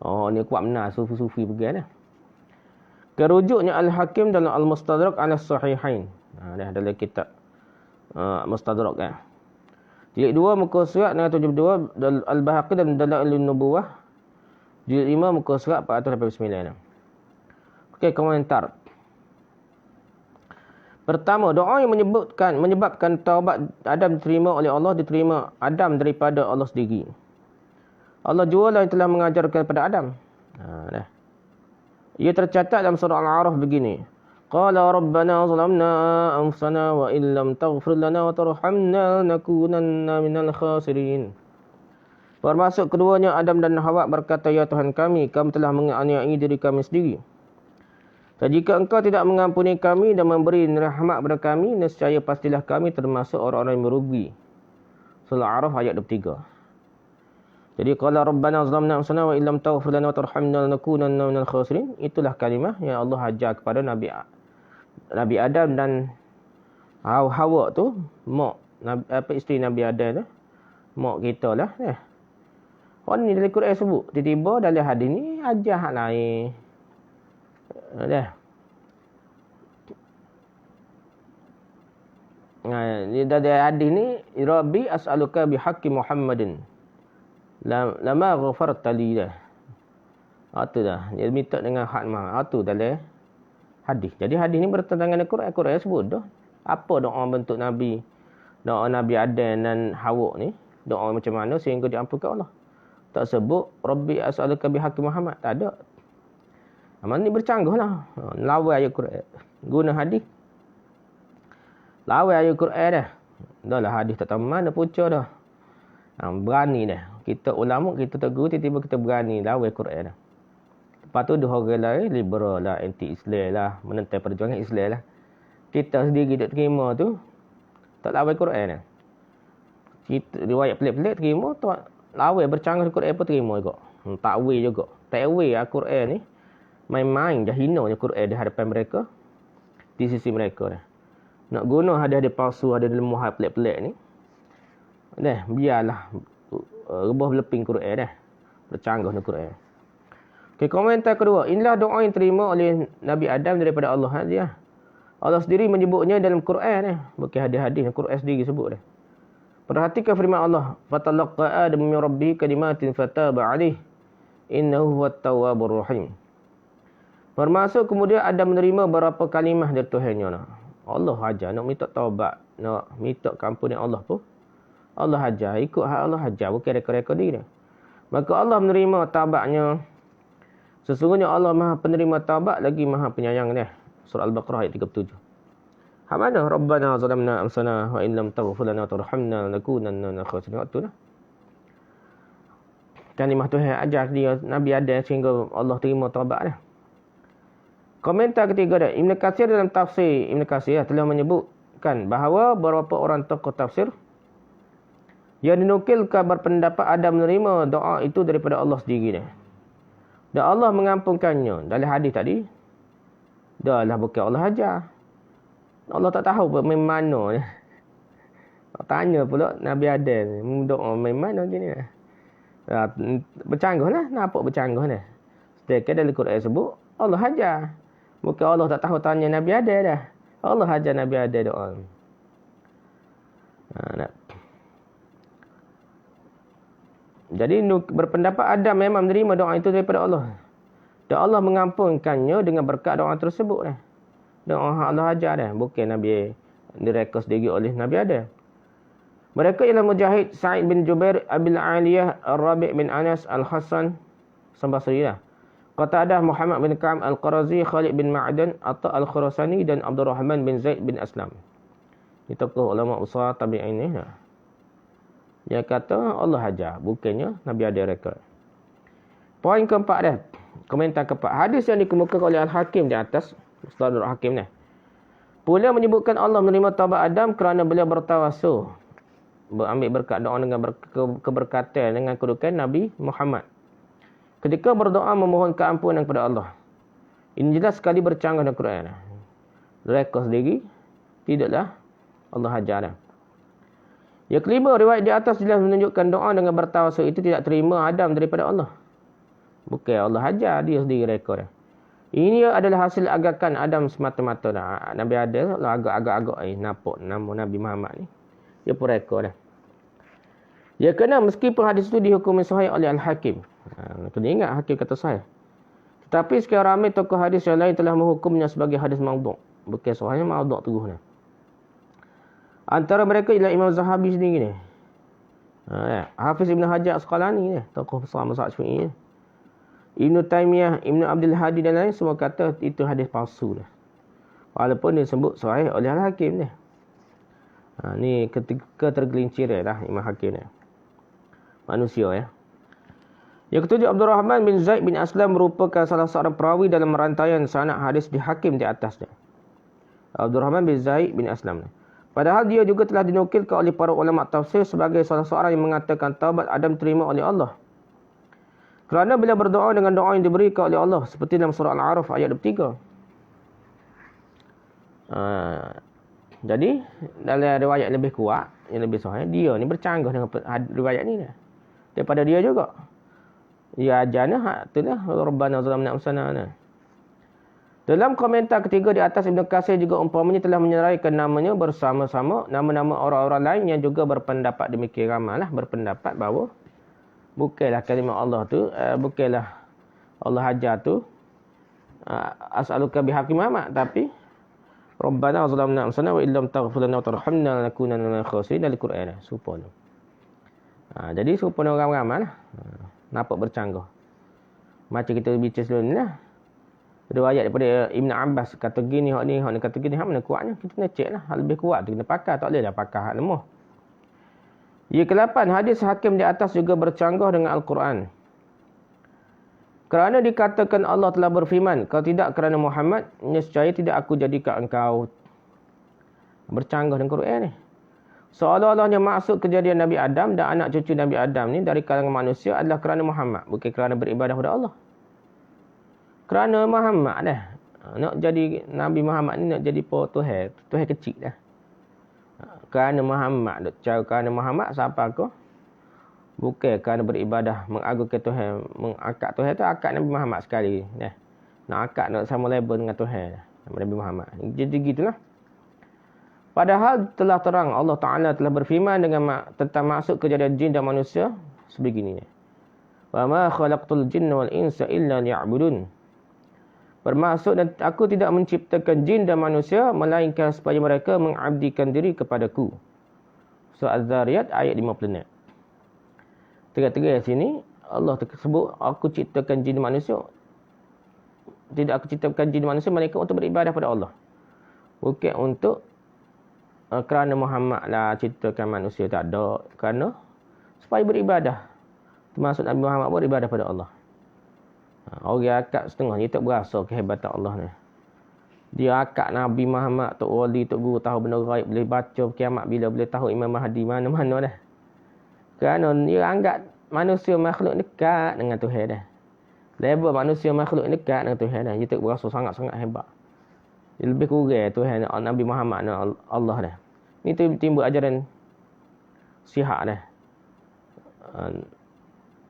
Oh, ni kuat benar sufi-sufi pergi dah. Kerujuknya Al-Hakim dalam Al-Mustadrak ala Sahihain. Dah dalam kitab Mustadrak kan. Jilid 2 muka surat 72, Al-Bahaqi dan Dalailun Nubuwah. Jilid 5 muka surat 489. Okey, komentar. Pertama, doa yang menyebabkan taubat Adam diterima oleh Allah, diterima Adam daripada Allah sendiri. Allah jualah yang telah mengajarkan kepada Adam. Dah. Ia tercatat dalam surah Al-A'raf begini. Qala rabbana zalamna anfusana wa illam taghfir lana wa tarhamna lanakunanna minal khasirin. Bermaksud keduanya Adam dan Hawa berkata, ya Tuhan kami, kami telah menganiayai diri kami sendiri. Dan jika engkau tidak mengampuni kami dan memberi rahmat kepada kami, nescaya pastilah kami termasuk orang-orang yang merugi. Surah Al-A'raf ayat 23. Jadi qala rabbana zalamna anfusana wa illam taghfir lana wa tarhamna lanakunanna minal khasirin. Itulah kalimah yang Allah ajar kepada Nabi Adam dan Hawa tu, mak isteri Nabi Adam tu. Mak kita lah. Orang ni dalam Quran sebut. Tiba-tiba dalam hadis ni ajar hak lain. Dah. Dalam hadis ni, Rabbi as'aluka bihaqqi Muhammadin. Lama ghafarta li dah. Itu dah. Dia minta dengan hak Muhammad. Itu dalam hadis. Jadi hadis ni bertentangan dengan Quran. Quran sebut dah. Apa doa bentuk Nabi? Doa Nabi Adam dan Hawa ni. Doa macam mana sehingga diampunkan Allah. Tak sebut Rabbi as'aluka bihaqqi Muhammad. Tak ada. Amal ni bercanggah lah. Lawan ayat Quran. Guna hadis. Lawan ayat Quran dah. Dah lah hadis tak tahu mana punca dah. Berani dah. Kita ulama, kita tegur, tiba-tiba kita berani lawan Quran dah. Lepas tu dia orang lain, liberal lah, anti-Islam lah, menentang perjuangan Islam lah. Kita sendiri duk terima tu, tak lawan Quran dah. Kita, riwayat pelik-pelik terima, tak lawan bercanggah Quran pun terima juga. Takwil juga. Takwil Al-Quran ni, main-main dah hina je Quran di hadapan mereka, di sisi mereka dah. Nak guna hadis-hadis palsu, ada lemah pelik-pelik ni, dah, biarlah rebah beleping Quran dah. Bercanggah dengan Quran. Okey, komentar kedua. Inilah doa yang terima oleh Nabi Adam daripada Allah. Dia. Allah sendiri menyebutnya dalam Quran. Bukan hadis-hadis. Quran sendiri sebut. Perhatikan firman Allah. Fatalaqa Adam min Rabbi kalimatin fataba alaih. Innahu huwat tawwabur rahim. Bermaksud kemudian Adam menerima beberapa kalimah dari Tuhannya. Allah ajar. Nak minta taubat. Nak minta keampunan Allah pun. Allah ajar. Ikut hak Allah ajar. Bukan reka-reka diri. Maka Allah menerima taubatnya. Sesungguhnya Allah Maha penerima taubat lagi Maha penyayang dia. Surah Al-Baqarah ayat 37. Hak mana? Rabbana zalamna anfusana wa in lam taghfir lana tarhamna lanakunanna minal khasirin. Itu dah. Kalimah Tuhan ajar dia Nabi Adam sehingga Allah terima taubat dia. Komentar ketiga dia. Ibn Katsir dalam tafsir Ibn Katsir telah menyebutkan bahawa beberapa orang tokoh tafsir yang dinukilkan berpendapat Adam menerima doa itu daripada Allah sendiri dia. Dan Allah mengampunkannya. Dalam hadis tadi, dah lah bukan Allah ajar. Allah tak tahu main mana. Tanya pula Nabi Adam, doa main mana gini. Bercanggah lah. Nampak bercanggah ni. Sedangkan dalam Quran sebut, Allah ajar. Bukan Allah tak tahu tanya Nabi Adam dah. Allah ajar Nabi Adam doa. Jadi berpendapat Adam memang menerima doa itu daripada Allah. Dan Allah mengampunkannya dengan berkat doa tersebut. Doa Allah ajar dah. Bukan Nabi direka sendiri oleh Nabi Adam. Mereka ialah Mujahid, Sa'id bin Jubair, Abil Aliyah, Al-Rabi' bin Anas, Al-Hasan, Sambasri lah. Qatadah, Muhammad bin Ka'ab Al-Qarazi, Khalid bin Ma'adan, Atta Al-Khurasani dan Abdul Rahman bin Zaid bin Aslam. Ini tokoh ulama usaha tabi'in ni. Dia kata Allah ajar. Bukannya Nabi ada rekod. Poin keempat dah. Komentar keempat. Hadis yang dikemukakan oleh Al-Hakim di atas. Ustaz Al-Hakim ni. Pula menyebutkan Allah menerima taubat Adam kerana beliau bertawasul. Berambil berkat doa dengan keberkatan dengan kedudukan Nabi Muhammad. Ketika berdoa memohon keampunan kepada Allah. Ini jelas sekali bercanggah dengan Quran. Rekod sendiri. Tidaklah Allah ajar dah. Yang kelima, riwayat di atas jelas menunjukkan doa dengan bertawasul itu tidak terima Adam daripada Allah. Bukan Allah ajar, dia sendiri rekod. Ini adalah hasil agakan Adam semata-mata. Nabi Adam agak-agak nampak nama Nabi Muhammad ni. Dia pun rekod dah. Ya kena meskipun hadis itu dihukumi sahih oleh Al-Hakim. Kena ingat Hakim kata sahih. Tetapi sekian ramai tokoh hadis yang lain telah menghukumnya sebagai hadis maudhu'. Bukan sahihnya maudhu' terus ni. Antara mereka ialah Imam Zahabi sendiri ni. Hafiz Ibn Hajar Asqalani ni. Tokoh besar mazhab Syafi'i ni. Ibn Taymiyah, Ibn Abdul Hadi dan lain semua kata itu hadis palsu dah. Walaupun dia sebut sahih oleh Al-Hakim ni. Ni ketergelinciran lah Imam Hakim ni. Manusia ya. Yang ketujuh, Abdul Rahman bin Zaid bin Aslam merupakan salah seorang perawi dalam rantaian sanad hadis di Hakim di atasnya. Abdul Rahman bin Zaid bin Aslam ni. Padahal dia juga telah dinukilkan oleh para ulama tafsir sebagai salah seorang yang mengatakan taubat Adam terima oleh Allah. Kerana beliau berdoa dengan doa yang diberikan oleh Allah. Seperti dalam surah Al-A'raf ayat 23. Jadi, dalam riwayat lebih kuat, yang lebih sahih, dia ni bercanggah dengan riwayat ni dah. Daripada dia juga. Dia ajarnya hak tu lah, Rabbana zalamna anfusana. Dalam komentar ketiga di atas, Ibn Katsir juga umpamanya telah menyeraikan namanya bersama-sama nama-nama orang-orang lain yang juga berpendapat demikian. Ramailah berpendapat bahawa bukanlah kalimah Allah tu, bukanlah Allah ajar tu as'aluka bihaqqi Muhammad, tapi Rabbana zalamna anfusana wa illam taghfir lana wa tarhamna lanakunanna minal khasirin dalam Quran. Serupa tu. Jadi serupa orang ramai lah. Nampak bercanggah. Macam kita bincang sebelum ni lah. Riwayat daripada Ibn Abbas kata gini, hak ni kata gini, hak mana kuatnya? Kita kena cek lah. Hak lebih kuat tu kena pakar. Tak boleh lah pakar hak lemah. Yang ke-8, hadis hakim di atas juga bercanggah dengan Al-Quran. Kerana dikatakan Allah telah berfirman, kalau tidak kerana Muhammad, nescaya tidak aku jadikan engkau. Bercanggah dengan Quran ni. Seolah-olahnya maksud kejadian Nabi Adam dan anak cucu Nabi Adam ni dari kalangan manusia adalah kerana Muhammad. Bukan kerana beribadah kepada Allah. Kerana Muhammad dah. Nak jadi Nabi Muhammad ni nak jadi Tuhan. Tuhan kecil dah. Kerana Muhammad. Kerana Muhammad siapa aku? Bukan kerana beribadah. Mengagungkan Tuhan. Mengakad Tuhan tu akad Nabi Muhammad sekali. Dah. Nak akad nak sama label dengan Tuhan. Nabi Muhammad. Jadi gitulah. Padahal telah terang Allah Ta'ala telah berfirman tentang maksud kejadian jin dan manusia sebegini. Wa ma khalaqtul jinna wal insa illa liya'budun. Bermaksud dan aku tidak menciptakan jin dan manusia melainkan supaya mereka mengabdikan diri kepadaku. Surah Az-Zariyat ayat 56. Tiga-tiga sini Allah sebut aku ciptakan jin dan manusia. Tidak aku ciptakan jin dan manusia melainkan untuk beribadah pada Allah. Bukan untuk kerana Muhammad lah ciptakan manusia, tak ada. Kerana supaya beribadah. Termasuk Nabi Muhammad pun beribadah pada Allah. Orang akad setengah dia tak berasa kehebatan Allah ni. Dia akad Nabi Muhammad, Tok Wali, Tok Guru tahu benda gaib, boleh baca kiamat bila, boleh tahu Imam Mahdi mana-mana dah. Kerana dia anggap manusia makhluk dekat dengan Tuhan dah. Level manusia makhluk dekat dengan Tuhan dah. Dia tak berasa sangat-sangat hebat. Dia lebih kurang Tuhan Nabi Muhammad dan Allah dah. Ni timbul ajaran Syiah dah.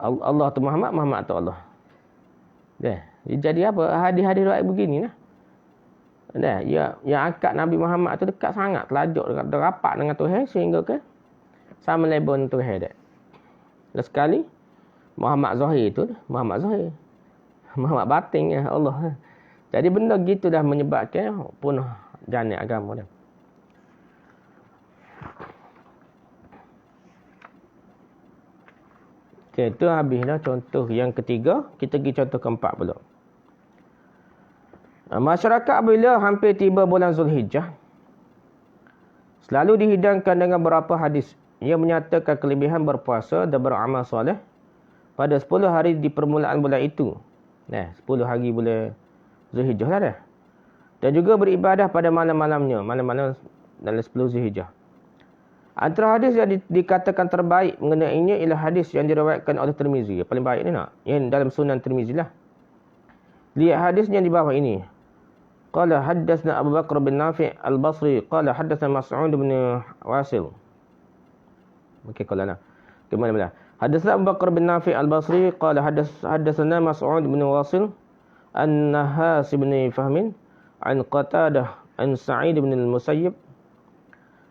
Allah tu Muhammad, Muhammad tu Allah. Dah. Jadi apa? Hadis-hadis riwayat begini lah. Dah. Yang akad Nabi Muhammad tu dekat sangat. Telajak, rapat dengan Tuhan sehingga ke sama level dengan Tuhan dah. Dan sekali Muhammad Zahir tu, Muhammad Zahir. Muhammad batin ya Allah. Jadi benda gitu dah menyebabkan punah jana agama dah. Okey, itu habis dah contoh yang ketiga. Kita pergi contoh keempat pula. Masyarakat bila hampir tiba bulan Zulhijjah, selalu dihidangkan dengan beberapa hadis yang menyatakan kelebihan berpuasa dan beramal soleh pada 10 hari di permulaan bulan itu. 10 hari bulan Zulhijjah lah dah. Dan juga beribadah pada malam-malamnya. Malam-malam dalam 10 Zulhijjah. Antara hadis yang dikatakan terbaik mengenainya ialah hadis yang diriwayatkan oleh Tirmizi. Yang paling baik ni nak. Yang dalam Sunan Tirmizi lah. Lihat hadisnya di bawah ini. Qala haddatsna Abu Bakar bin Nafi' al-Basri. Qala haddatsna Mas'ud bin Wasil. Okey, qala lah. Kemana-mana. Haddatsna Abu Bakar bin Nafi' al-Basri. Qala haddatsna Mas'ud bin Wasil. An-Nahas bin Fahmin. An Qatadah. An Sa'id bin al-Musayyib.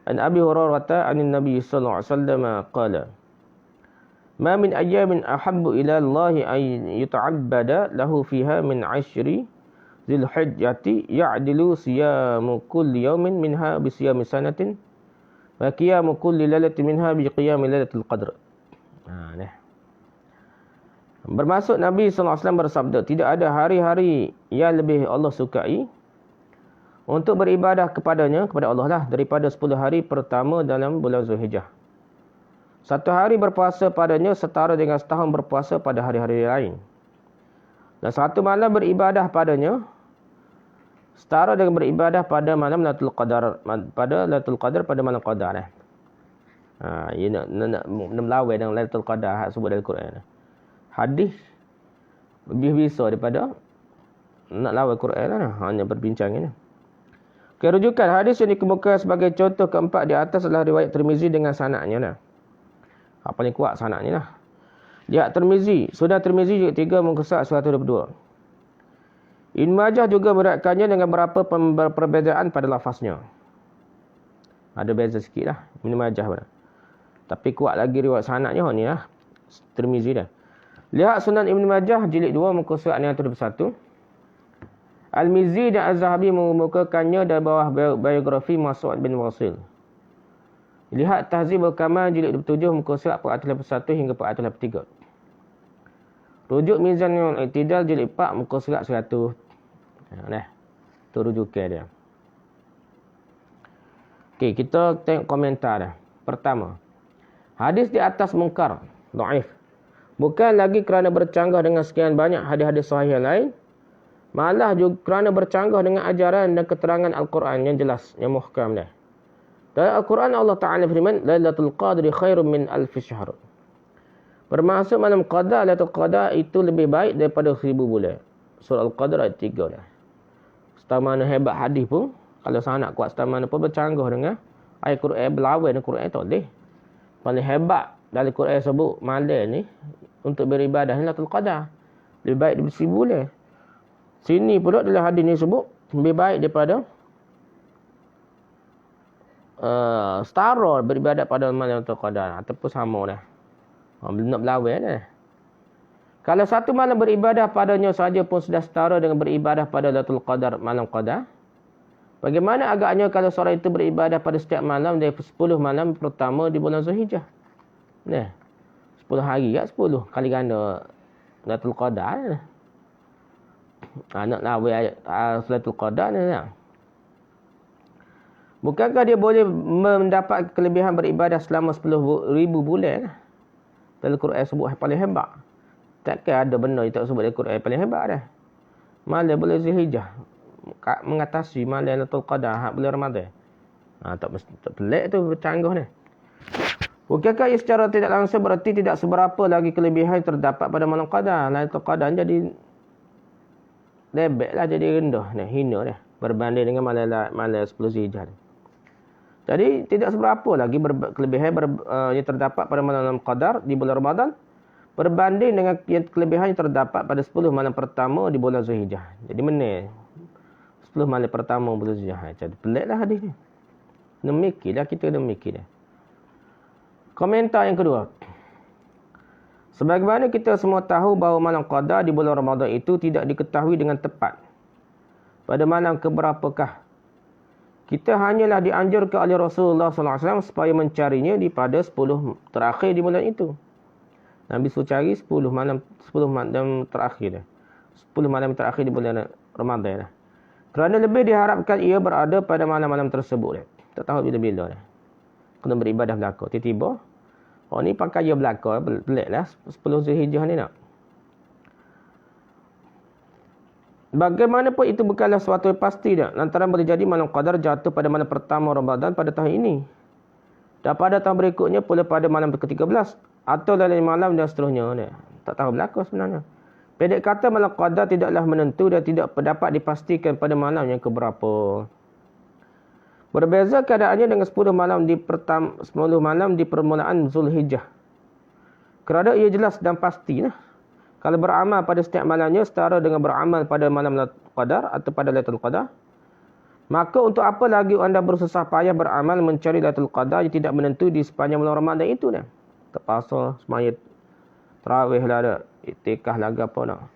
An Abi Hurairah an Nabi sallallahu alaihi wasallam qala ma min ayyamin ahabbu ila Allah an yuta'abbada lahu fiha min 'ashri Dzulhijjati ya'dilu siyamu kulli yawmin minha bi siyami sanatin wa qiyamu kulli lailatin minha bi qiyami lailatul qadr. Bermaksud Nabi sallallahu alaihi wasallam bersabda, tidak ada hari-hari yang lebih Allah sukai untuk beribadah kepadanya, kepada Allah lah, daripada 10 hari pertama dalam bulan Zulhijjah. Satu hari berpuasa padanya setara dengan setahun berpuasa pada hari-hari lain. Dan satu malam beribadah padanya setara dengan beribadah pada malam Lailatul Qadar, pada Lailatul Qadar, pada malam Qadar lah. Ia nak melawai dengan Lailatul Qadar sebut dalam Quran. Hadis lebih bisa daripada nak lawai Quran lah, hanya berbincang ini. Kerujukan hadis yang dikemukakan sebagai contoh keempat di atas adalah riwayat Tirmizi dengan sanadnya lah. Apa paling kuat sanadnya lah. Lihat Tirmizi, Sunan Tirmizi jilid 3 muka surat 122. Ibn Majah juga beratkannya dengan beberapa perbezaan pada lafaznya. Ada beza sikit lah Ibn Majah pada. Tapi kuat lagi riwayat sanadnya ni lah. Tirmizi dah. Lihat Sunan Ibn Majah jilid 2 muka surat 121. Al-Mizzi dan Az-Zahabi mengemukakannya dari bawah biografi Mas'ud bin Wasil. Lihat Tahzibul Kamal jilid 27 muka surat 481 hingga 483. Rujuk Mizanul I'tidal jilid 4 muka surat 100. Nah, tu rujukan dia. Okey, kita tengok komentar dah. Pertama, hadis di atas mungkar, dhaif. Bukan lagi kerana bercanggah dengan sekian banyak hadis-hadis sahih yang lain, malah juga kerana bercanggah dengan ajaran dan keterangan Al-Quran yang jelas, yang muhkam dah. Dalam Al-Quran Allah Ta'ala firman, Lailatul Qadri khairun min alfi syahr. Bermaksud malam qadar, Lailatul Qadar itu lebih baik daripada 1000 bulan. Surah Al-Qadar ayat 3 dah. Setamana hebat hadis pun, kalau sangat kuat setamana pun bercanggah dengan ayat Quran, berlawan dengan Quran tak boleh. Paling hebat dari Quran sebut malam ni untuk beribadah ni Lailatul Qadar. Lebih baik daripada 1000 bulan. Sini pula dalam hadis ni sebut lebih baik daripada setara beribadat pada malam Lailatul Qadar ataupun sama dah. Nak berlawan dah. Kalau satu malam beribadah padanya saja pun sudah setara dengan beribadah pada Lailatul Qadar, malam Qadar. Bagaimana agaknya kalau seorang itu beribadah pada setiap malam dari 10 malam pertama di bulan Zulhijjah? Nah, 10 hari kan 10 kali ganda Lailatul Qadar. Nak lawan ayat Lailatul Qadar ni tak? Bukankah dia boleh mendapat kelebihan beribadah selama 10,000 bulan? Dalam Quran sebut yang paling hebat. Takkan ada benda yang tak sebut dalam Quran yang paling hebat dah. Malam bulan Zulhijjah mengatasi malam Lailatul Qadar bulan Ramadan. Tak pelik tu bercanggah ni. Bukankah ia secara tidak langsung berarti tidak seberapa lagi kelebihan yang terdapat pada malam Qadar? Lailatul Qadar jadi lebek lah, jadi rendah ni, hina dah berbanding dengan malam 10 Zulhijjah. Jadi tidak seberapa lagi kelebihan yang terdapat pada malam Qadar di bulan Ramadan berbanding dengan kelebihan yang terdapat pada 10 malam pertama di bulan Zulhijjah. Jadi mana 10 malam pertama bulan Zulhijjah. Jadi peliklah hadis ni. Demikianlah kita demikian. Komentar yang kedua. Sebagaimana kita semua tahu bahawa malam Qadar di bulan Ramadan itu tidak diketahui dengan tepat. Pada malam keberapakah? Kita hanyalah dianjurkan oleh Rasulullah SAW supaya mencarinya di pada 10 terakhir di bulan itu. Nabi suruh cari 10 malam terakhir dah. 10 malam terakhir di bulan Ramadan dah. Kerana lebih diharapkan ia berada pada malam-malam tersebut dah. Tak tahu bila-bila dah. Kena beribadah belaka. Tiba-tiba ni pakai ia belaka, peliklah 10 Zulhijjah ni nak. Bagaimanapun itu bukanlah suatu yang pasti dah. Lantaran boleh jadi malam Qadar jatuh pada malam pertama Ramadan pada tahun ini. Dan pada tahun berikutnya pula pada malam ke-13 atau lain malam dan seterusnya ni. Tak tahu belaka sebenarnya. Pendek kata malam Qadar tidaklah menentu dan tidak dapat dipastikan pada malam yang keberapa. Berbeza keadaannya dengan 10 malam di permulaan Zulhijjah. Kerana ia jelas dan pastilah. Kalau beramal pada setiap malamnya setara dengan beramal pada malam Qadar atau pada Lailatul Qadar, maka untuk apa lagi anda bersusah payah beramal mencari Lailatul Qadar yang tidak menentu di sepanjang bulan Ramadan itu dah. Terpaksa semaya tarawih lah ada, iktikaf lah apa nak.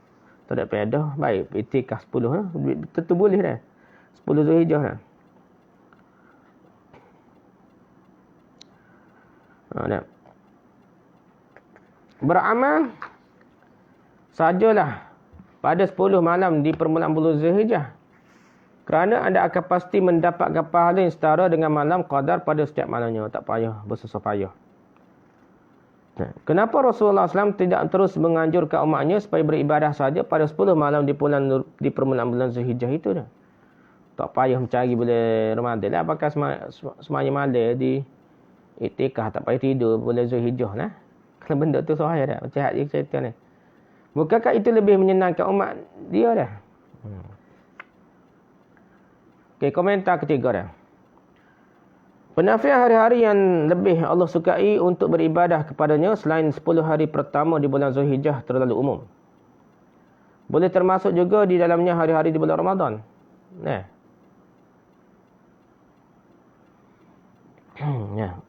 Tak ada faedah, baik iktikaf 10 lah. Tentu boleh dah. 10 Zulhijjah dah. Beramal sajalah pada 10 malam di permulaan bulan Zulhijjah. Kerana anda akan pasti mendapatkan pahala yang setara dengan malam Qadar pada setiap malamnya. Tak payah, bersusah payah. Kenapa Rasulullah SAW tidak terus menganjurkan umatnya supaya beribadah saja pada 10 malam di permulaan bulan Zulhijjah itu dah. Tak payah mencari bulan Ramadan lah. Apakah semuanya malam di iktikaf, tak payah tidur bulan Zulhijjah lah. Kalau benda tu sahih dah. Macam hadis cerita ni. Bukankah itu lebih menyenangkan umat dia dah? Okey, komentar ketiga dah. Penafian hari-hari yang lebih Allah sukai untuk beribadah kepadanya selain 10 hari pertama di bulan Zulhijjah terlalu umum. Boleh termasuk juga di dalamnya hari-hari di bulan Ramadan. Ya.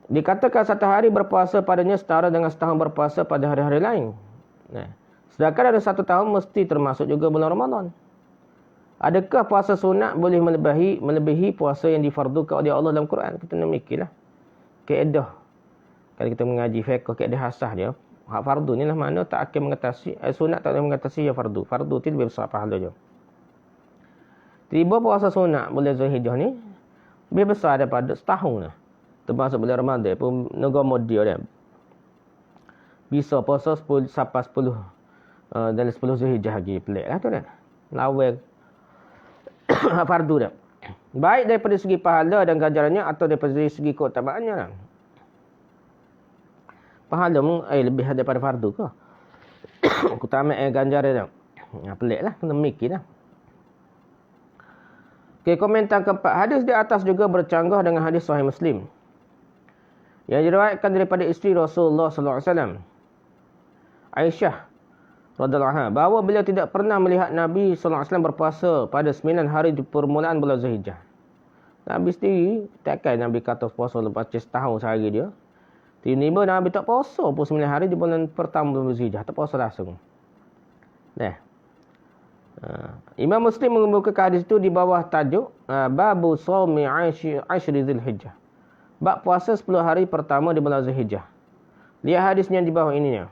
Dikatakan satu hari berpuasa padanya setara dengan setahun berpuasa pada hari-hari lain. Sedangkan ada satu tahun mesti termasuk juga bulan Ramadan. Adakah puasa sunat boleh melebihi puasa yang difardukan oleh Allah dalam Quran? Kita nak mikirlah. Kaedah. Kalau kita mengaji fiqh, kaedah asas dia. Hak fardu ni lah mana tak akan mengatasi. Sunat tak boleh mengatasi yang fardu. Fardu tu lebih besar pahala je. Tiba puasa sunat bulan Zulhijjah ni lebih besar daripada setahun lah. Termasuk bulan Ramadan pun negara dia dia. Bisa puasa 10 sampai 10 dalam 10 Zulhijjah lagi. Pelik lah tu kan. Lawal fardu dah. Baik daripada segi pahala dan ganjarannya atau daripada segi keutamaannya lah. Pahala lebih daripada fardu ke? Keutamaan ganjaran dah. Pelik lah. Kena mikir lah. Okay, komentar keempat. Hadis di atas juga bercanggah dengan hadis Sahih Muslim yang diriwayatkan daripada isteri Rasulullah sallallahu alaihi wasallam, Aisyah radhiyallahu anha, bahawa beliau tidak pernah melihat Nabi sallallahu alaihi wasallam berpuasa pada 9 hari di permulaan bulan Zulhijjah. Nabi sendiri takkan Nabi kata puasa lepas setahun sehari dia. Tiba-tiba Nabi tak puasa pun 9 hari di bulan pertama bulan Zulhijjah, tak puasa langsung. Imam Muslim membuka hadis itu di bawah tajuk Babu Shaumi Ashri Zulhijjah. Bab puasa 10 hari pertama di bulan Zulhijjah. Lihat hadisnya di bawah ininya.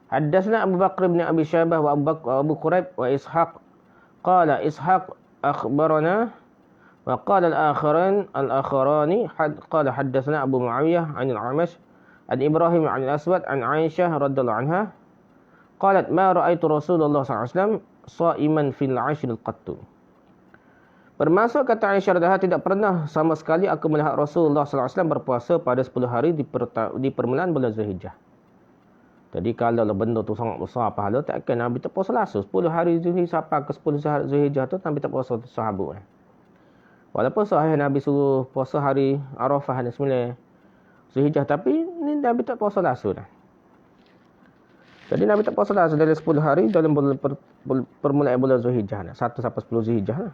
Haddatsana Abu Bakr bin Abi Syaibah wa Abu Quraib wa Ishaq. Qala Ishaq akhbarana wa qala al-akharani qala haddatsana Abu Muawiyah 'an al-Amash an Ibrahim 'an al-Aswad 'an Aisyah radhiyallahu anha qalat ma ra'aitu Rasulullah sallallahu alaihi wasallam sha'iman fil 'ashr qattu. Bermaksud kata Aisyah radhiyallahu anha, tidak pernah sama sekali aku melihat Rasulullah sallallahu alaihi wasallam berpuasa pada 10 hari di permulaan bulan Zulhijjah. Jadi kalau benda tu sangat besar pahala, takkan Nabi tak puasa langsung 10 hari Zulhijjah sampai ke 10 Zulhijjah tu Nabi tak puasa sahabat. Walaupun sahih Nabi suruh puasa hari Arafah dan 9 Zulhijjah, tapi ni Nabi tak puasa langsung dah. Jadi Nabi tak puasa langsung dari 10 hari dalam permulaan bulan Zulhijjah, 1 sampai 10 Zulhijjah.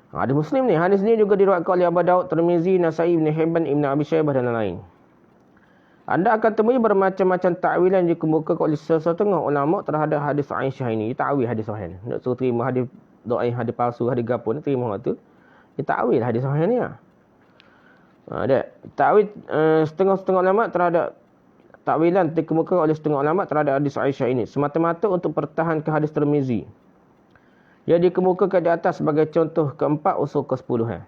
Hadis Muslim ni, hadis ni juga diriwayatkan oleh Abu Daud, Tirmizi, Nasa'i, Ibn Hibban, Ibn Abi Syaibah dan lain-lain. Anda akan temui bermacam-macam takwilan dikemukakan oleh setengah ulama terhadap hadis Aisyah ini. Dia takwil hadis sahih ni. Nak suruh terima hadis dhaif, hadis palsu, hadis gapo ni, terima waktu. Dia takwil hadis sahih ni lah. Ada takwil setengah-setengah ulama terhadap takwilan dikemukakan oleh setengah ulama terhadap hadis Aisyah ini semata-mata untuk pertahankan hadis Tirmizi. Ia dikemukakan di atas sebagai contoh keempat usul ke-10.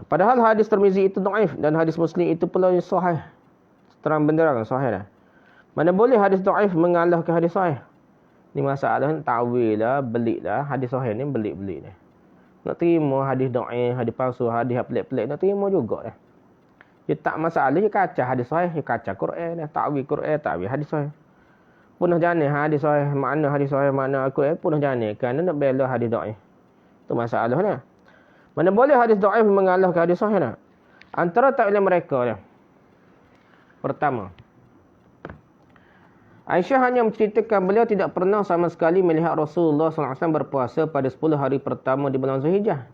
Padahal hadis Tirmizi itu dhaif dan hadis Muslim itu pula sahih. Terang benderang sahih dah. Mana boleh hadis dhaif mengalahkan hadis sahih? Ni masalah takwil lah, belik lah. Hadis sahih ni belik-belik dah. Nak terima hadis dhaif, hadis palsu, hadis pelik-pelik, nak terima juga dah. Dia tak masalah, dia kacau hadis sahih, dia kacau Quran dah, takwil Quran, takwil hadis sahih. Punah jane hadis sahih, makna hadis sahih, makna Quran punah jane kerana nak bela hadis dhaif. Tu masalah dah. Mana boleh hadis dhaif mengalahkan hadis sahih dah? Antara takwil mereka dah. Pertama, Aisyah hanya menceritakan beliau tidak pernah sama sekali melihat Rasulullah SAW berpuasa pada 10 hari pertama di bulan Zulhijjah.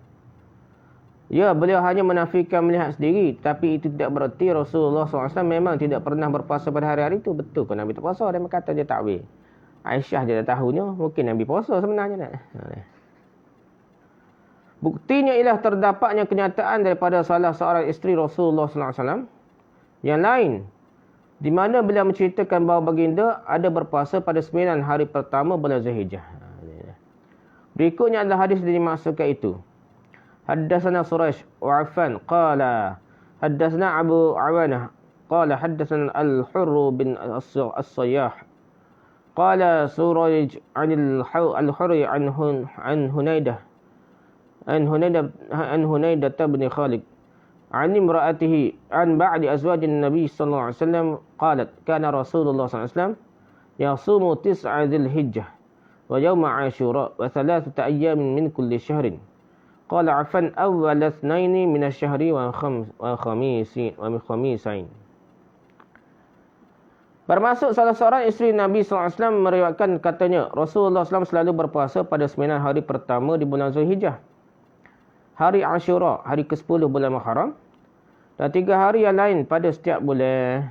Ya, beliau hanya menafikan melihat sendiri, tapi itu tidak bererti Rasulullah SAW memang tidak pernah berpuasa pada hari-hari itu. Betul ke Nabi tak puasa? Dia kata dia takwil. Aisyah dia dah tahunya, mungkin Nabi puasa sebenarnya. Buktinya ialah terdapatnya kenyataan daripada salah seorang isteri Rasulullah SAW yang lain, di mana beliau menceritakan bahawa baginda ada berpuasa pada 9 hari pertama bulan Zulhijjah. Berikutnya adalah hadis yang dimaksudkan itu. Haddatsana Suraish wa Affan qala haddatsana Abu Awanah qala haddatsana Al-Hurr bin As-Sayyah qala Surayj 'an Al-Hurr 'an Hunaydah bin Khalid 'an imra'atihi 'an ba'di azwajin Nabi sallallahu alaihi wasallam qalat kana Rasulullah sallallahu alaihi wasallam yasumu 9 Dzulhijjah wa yawma Ashura wa 3 ayyamin min kulli shahrin qala afan awwal ithnaini min asy-syahri wa khamisain. Bermaksud salah seorang isteri Nabi sallallahu alaihi wasallam meriwayatkan katanya Rasulullah SAW selalu berpuasa pada 9 hari pertama di bulan Zulhijjah, hari Ashura, hari ke-10 bulan Muharram, dan 3 hari yang lain pada setiap bulan.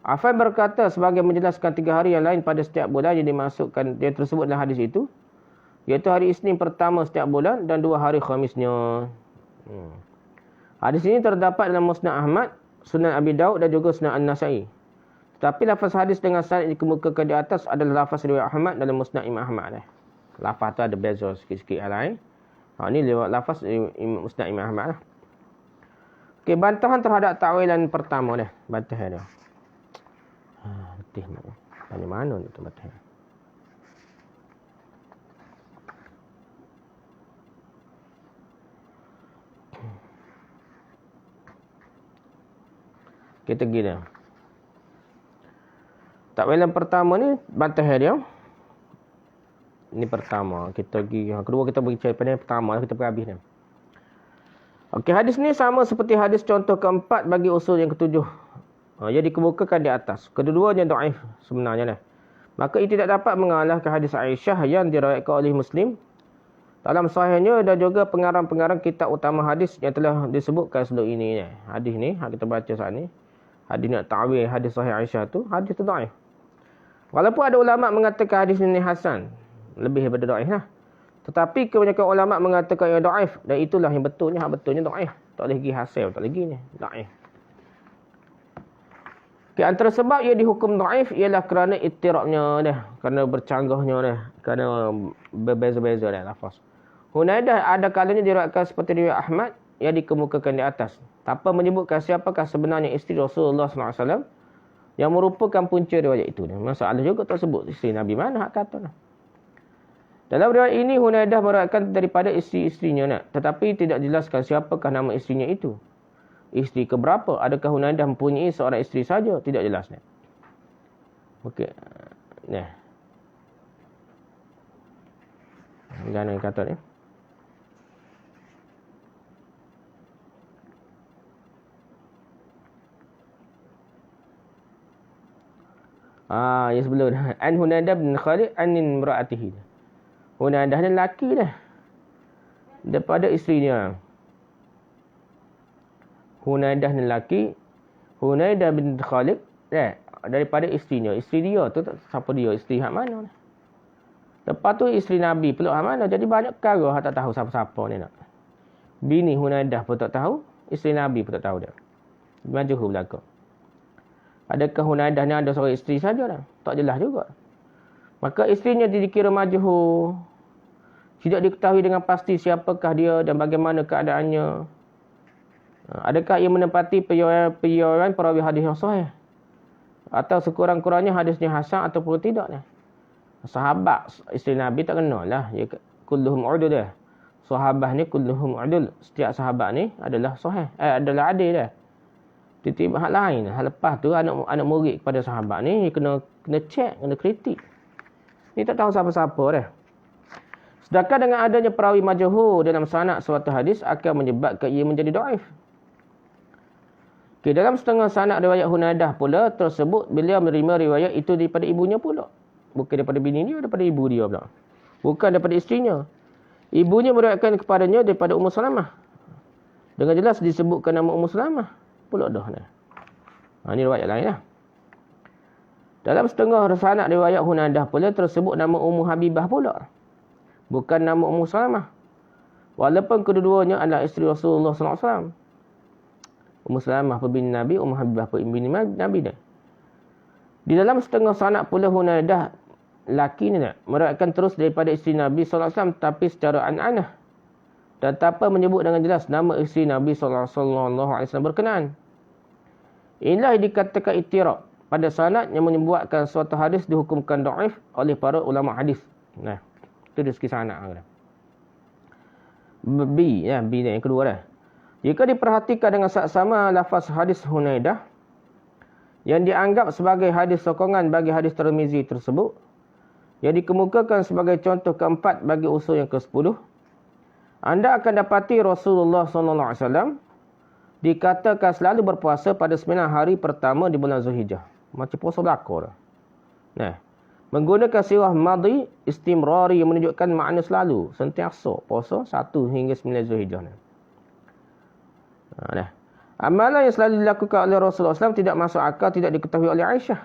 Affan berkata sebagai menjelaskan 3 hari yang lain pada setiap bulan yang dimasukkan dia tersebut dalam hadis itu, iaitu hari Isnin pertama setiap bulan dan 2 hari Khamisnya. Hadis ini terdapat dalam Musnad Ahmad, Sunan Abi Daud dan juga Sunan An-Nasai. Tetapi lafaz hadis dengan sanad yang dikemukakan di atas adalah lafaz riwayat Ahmad dalam Musnad Imam Ahmad. Lafaz tu ada beza sikit-sikit yang lain. Ini lafaz Musnad Imam Ahmad lah. Okey, bantahan terhadap takwilan pertama dah. Bantahan dia. Letih nak. Tanya mana ni tu bantahan. Kita pergi dah. Takwilan pertama ni bantahan dia. Ini pertama. Kita pergi. Kedua kita bagi pada yang pertama. Kita pergi habis ni. Okey, hadis ni sama seperti hadis contoh keempat bagi usul yang ketujuh. Yang dikemukakan di atas. Kedua-duanya dhaif sebenarnya. Maka ia tidak dapat mengalahkan hadis Aisyah yang diriwayatkan oleh Muslim dalam sahihnya dan juga pengarang-pengarang kitab utama hadis yang telah disebutkan sebelum ini. Hadis ni, kita baca saat ni. Hadis nak ta'wil hadis sahih Aisyah tu, hadis tu dhaif. Walaupun ada ulama mengatakan hadis ini hasan, lebih daripada dhaif lah. Tetapi kebanyakan ulama mengatakan yang dhaif, dan itulah yang betulnya, betulnya dhaif. Tak boleh pergi hasil, tak lagi ni, dhaif. Okay, antara sebab ia dihukum dhaif ialah kerana ittirabnya dah, kerana bercanggahnya dah, kerana berbeza-beza dah lafaz. Hunaidah ada kalanya diriwayatkan seperti riwayat Ahmad yang dikemukakan di atas, tanpa menyebutkan siapakah sebenarnya isteri Rasulullah SAW yang merupakan punca riwayat itu. Masalah juga tak sebut isteri Nabi mana hak kata. Dalam riwayat ini Hunaidah meriwayatkan daripada isteri-isterinya, tetapi tidak jelaskan siapakah nama isterinya itu. Isteri ke berapa? Adakah Hunaidah mempunyai seorang isteri saja? Tidak jelas. Okey. Nah. Jangan kata ni. Ya sebelum an Hunaidah bin Khalid an imraatihi. Hunaidah ni lelaki dah. Daripada isterinya. Hunaidah ni lelaki. Hunaidah bin Khalid daripada isterinya. Isteri dia tu siapa dia? Isteri hak mana? Lepas tu isteri Nabi peluk hak mana? Jadi banyak perkara hak tak tahu siapa-siapa ni nak. Bini Hunaidah pun tak tahu, isteri Nabi pun tak tahu dia. Majhul belaka. Adakah Hunaidah ni ada seorang isteri saja dah? Tak jelas juga. Maka isterinya dikira majhul. Tidak diketahui dengan pasti siapakah dia dan bagaimana keadaannya. Adakah ia menempati periwayatan perawi hadis yang sahih? Atau sekurang-kurangnya hadisnya hasan ataupun tidak ni? Sahabat isteri Nabi tak kenal lah. Ya, kulluhum udul dah. Sahabat ni kulluhum udul. Setiap sahabat ni adalah sahih. Adalah adil dah. Tiba-tiba hal lain. Hal lepas tu anak murid kepada sahabat ni kena cek, kena kritik. Ni tak tahu siapa-siapa dah. Sedangkan dengan adanya perawi majhul dalam sanad suatu hadis akan menyebabkan ia menjadi dhaif. Okay, dalam setengah sanad riwayat Hunaidah pula tersebut beliau menerima riwayat itu daripada ibunya pula. Bukan daripada bini dia, daripada ibu dia pula. Bukan daripada isterinya. Ibunya meriwayatkan kepadanya daripada Ummu Salamah. Dengan jelas disebutkan nama Ummu Salamah. Pula dah ni. Ini riwayat lain lah. Dalam setengah sanad riwayat Hunaidah pula tersebut nama Ummu Habibah pula. Bukan nama Ummu Salamah. Walaupun kedua-duanya adalah isteri Rasulullah SAW. Ummu Salamah pembini Nabi, Ummu Habibah pembini Nabi dah. Di dalam setengah sanad pula Hunaidah laki ni meriwayatkan terus daripada isteri Nabi SAW tapi secara an-anah. Dan tanpa menyebut dengan jelas nama isteri Nabi SAW berkenaan. Inilah yang dikatakan ittirab pada sanad yang membuatkan suatu hadis dihukumkan dhaif oleh para ulama hadis. Nah, itu dari segi sanad. B yang kedua dah. Jika diperhatikan dengan saksama lafaz hadis Hunaidah yang dianggap sebagai hadis sokongan bagi hadis Tirmizi tersebut, yang dikemukakan sebagai contoh keempat bagi usul yang ke-10, Anda akan dapati Rasulullah SAW dikatakan selalu berpuasa pada 9 hari pertama di bulan Zulhijjah. Macam puasa belakang dah. Nah, menggunakan sirah madhi istimrari yang menunjukkan makna selalu, sentiasa puasa 1 hingga 9 Zulhijjah. Nah. Amalan yang selalu dilakukan oleh Rasulullah SAW tidak masuk akal, tidak diketahui oleh Aisyah.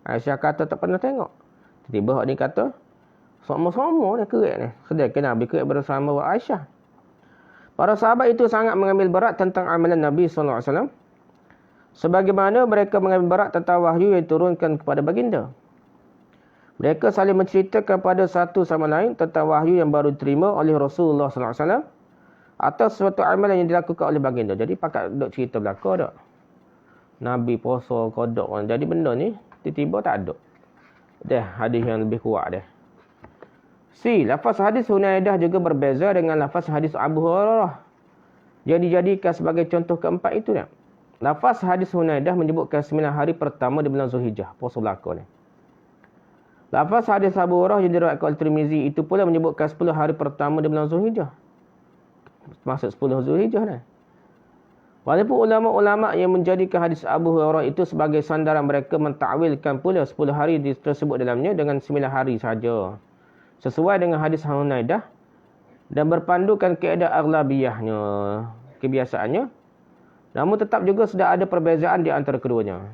Aisyah kata tak pernah tengok. Tiba-tiba hak ni kata, sama-sama ni kerek ni. Sedangkan Nabi kerek bersama Aisyah. Para sahabat itu sangat mengambil berat tentang amalan Nabi SAW. Sebagaimana mereka mengambil berat tentang wahyu yang diturunkan kepada baginda. Mereka saling menceritakan pada satu sama lain tentang wahyu yang baru diterima oleh Rasulullah SAW. Atau suatu amalan yang dilakukan oleh baginda. Jadi pakat duk cerita belaka tak. Nabi puasa, kodok. Jadi benda ni tiba-tiba tak ada. Dah hadis yang lebih kuat dah. Lafaz hadis Hunaidah juga berbeza dengan lafaz hadis Abu Hurairah. Jadi dijadikan sebagai contoh keempat itu dah. Lafaz hadis Hunaidah menyebutkan 9 hari pertama di bulan Zulhijjah. Puasa belaka ni. Lafaz hadis Abu Hurairah yang diriwayatkan oleh Tirmizi itu pula menyebutkan 10 hari pertama di bulan Zulhijjah. Maksud 10 Zulhijjah dah. Walaupun ulama-ulama yang menjadikan hadis Abu Hurairah itu sebagai sandaran, mereka mentakwilkan pula 10 hari tersebut dalamnya dengan 9 hari saja. Sesuai dengan hadis Hunaidah dan berpandukan kaedah aghlabiyahnya, kebiasaannya. Namun tetap juga sudah ada perbezaan di antara keduanya.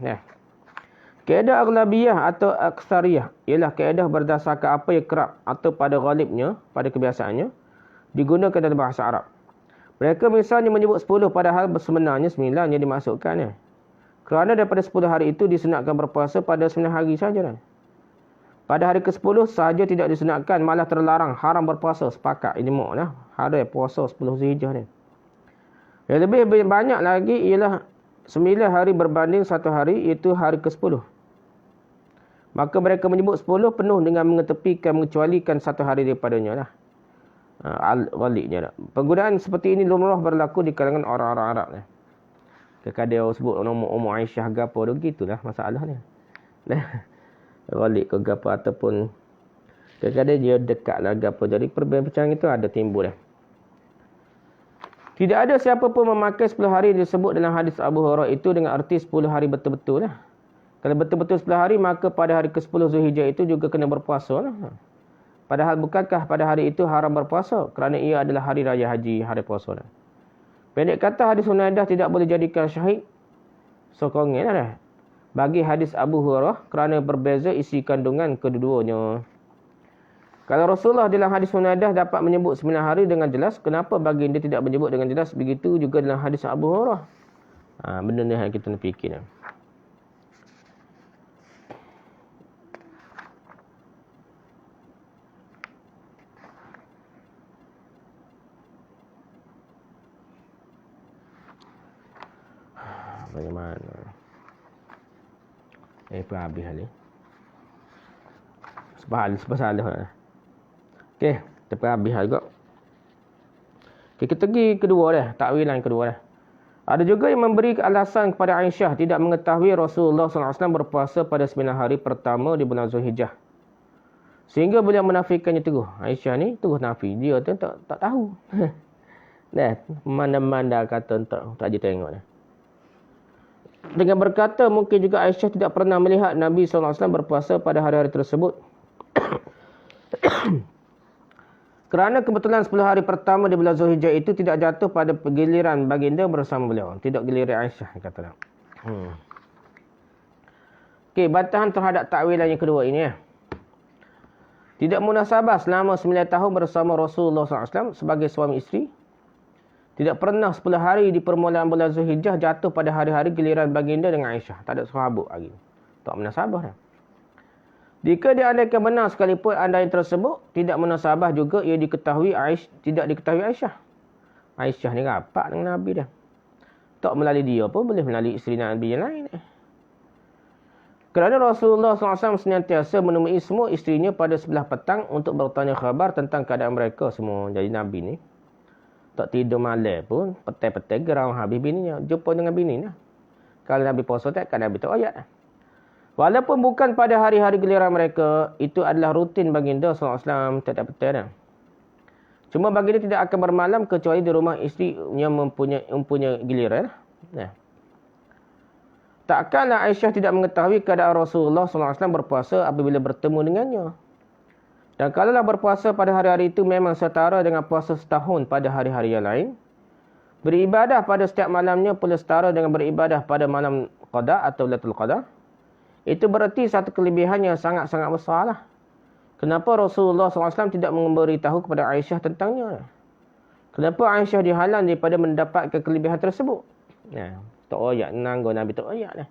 Kaedah aghlabiyah atau aksariyah ialah kaedah berdasarkan apa yang kerap atau pada ghalibnya, pada kebiasaannya, digunakan dalam bahasa Arab. Mereka misalnya menyebut 10 padahal sebenarnya 9 yang dimasukkan. Kerana daripada 10 hari itu disunatkan berpuasa pada 9 hari saja. Pada hari ke-10 sahaja tidak disunatkan, malah terlarang, haram berpuasa. Sepakat ini makna hari puasa 10 Zulhijjah ni. Yang lebih banyak lagi ialah 9 hari berbanding 1 hari, iaitu hari ke-10. Maka mereka menyebut 10 penuh dengan mengetepikan, mengecualikan 1 hari daripadanya lah. Waliknya. Penggunaan seperti ini lumrah berlaku di kalangan orang-orang Arab. Kadang-kadang orang sebut nama Aisyah gapo tu, gitulah masalahnya. Walik ke gapo ataupun kadang-kadang dia dekatlah gapo. Jadi perbincangan itu ada timbul dah. Tidak ada siapa pun memakai 10 hari disebut dalam hadis Abu Hurairah itu dengan arti 10 hari betul-betul lah. Kalau betul-betul 10 hari, maka pada hari ke-10 Zulhijjah itu juga kena berpuasa lah. Padahal bukankah pada hari itu haram berpuasa? Kerana ia adalah hari raya haji, hari puasa. Pendek kata, hadis Hunaidah tidak boleh jadikan syahid sokongan dah. Bagi hadis Abu Hurairah kerana berbeza isi kandungan kedua-duanya. Kalau Rasulullah dalam hadis Hunaidah dapat menyebut 9 hari dengan jelas, kenapa baginda tidak menyebut dengan jelas? Begitu juga dalam hadis Abu Hurairah. Benda ni yang kita nak fikir. Bagaimana? Habis hal ni. Sepasalah. Okey, kita habis hal juga. Okey, kita pergi kedua dah, takwilan kedua dah. Ada juga yang memberi alasan kepada Aisyah tidak mengetahui Rasulullah SAW berpuasa pada 9 hari pertama di bulan Zulhijjah. Sehingga beliau menafikannya teguh. Aisyah ni teguh nafi. Dia tu tak tahu. Mana-mana kata tak je tengok dah. Dengan berkata, mungkin juga Aisyah tidak pernah melihat Nabi SAW berpuasa pada hari-hari tersebut. Kerana kebetulan 10 hari pertama di bulan Zulhijjah itu tidak jatuh pada giliran baginda bersama beliau. Tidak giliran Aisyah, kata. Okey, bantahan terhadap takwilan yang kedua ini. Tidak munasabah selama 9 tahun bersama Rasulullah SAW sebagai suami isteri. Tidak pernah 10 hari di permulaan bulan Zulhijjah jatuh pada hari-hari giliran baginda dengan Aisyah. Tak ada sahabat lagi. Tak munasabah dah. Jika diandaikan benar sekalipun andaian tersebut, tidak munasabah juga ia diketahui tidak diketahui Aisyah. Aisyah ni rapat dengan Nabi dah. Tak melalui dia pun boleh melalui isteri Nabi yang lain. Kerana Rasulullah SAW senantiasa menemui semua isterinya pada sebelah petang untuk bertanya khabar tentang keadaan mereka semua. Jadi Nabi ni tak tidur malam pun, petai-petai gerau habis bininya. Jumpa dengan bininya. Kalau Nabi puasa tak, kan Nabi tak ayat. Walaupun bukan pada hari-hari giliran mereka, itu adalah rutin baginda SAW tak petai dah. Cuma bagi dia tidak akan bermalam kecuali di rumah isteri yang mempunyai giliran. Nah. Takkanlah Aisyah tidak mengetahui keadaan Rasulullah SAW berpuasa apabila bertemu dengannya. Dan kalaulah berpuasa pada hari-hari itu memang setara dengan puasa setahun pada hari-hari yang lain, beribadah pada setiap malamnya pula setara dengan beribadah pada malam qada atau Lailatul Qadar, itu berarti satu kelebihan yang sangat-sangat besarlah. Kenapa Rasulullah SAW tidak memberitahu kepada Aisyah tentangnya? Kenapa Aisyah dihalang daripada mendapatkan kelebihan tersebut? Nah, tak oyak nanggo Nabi tak oyak dah.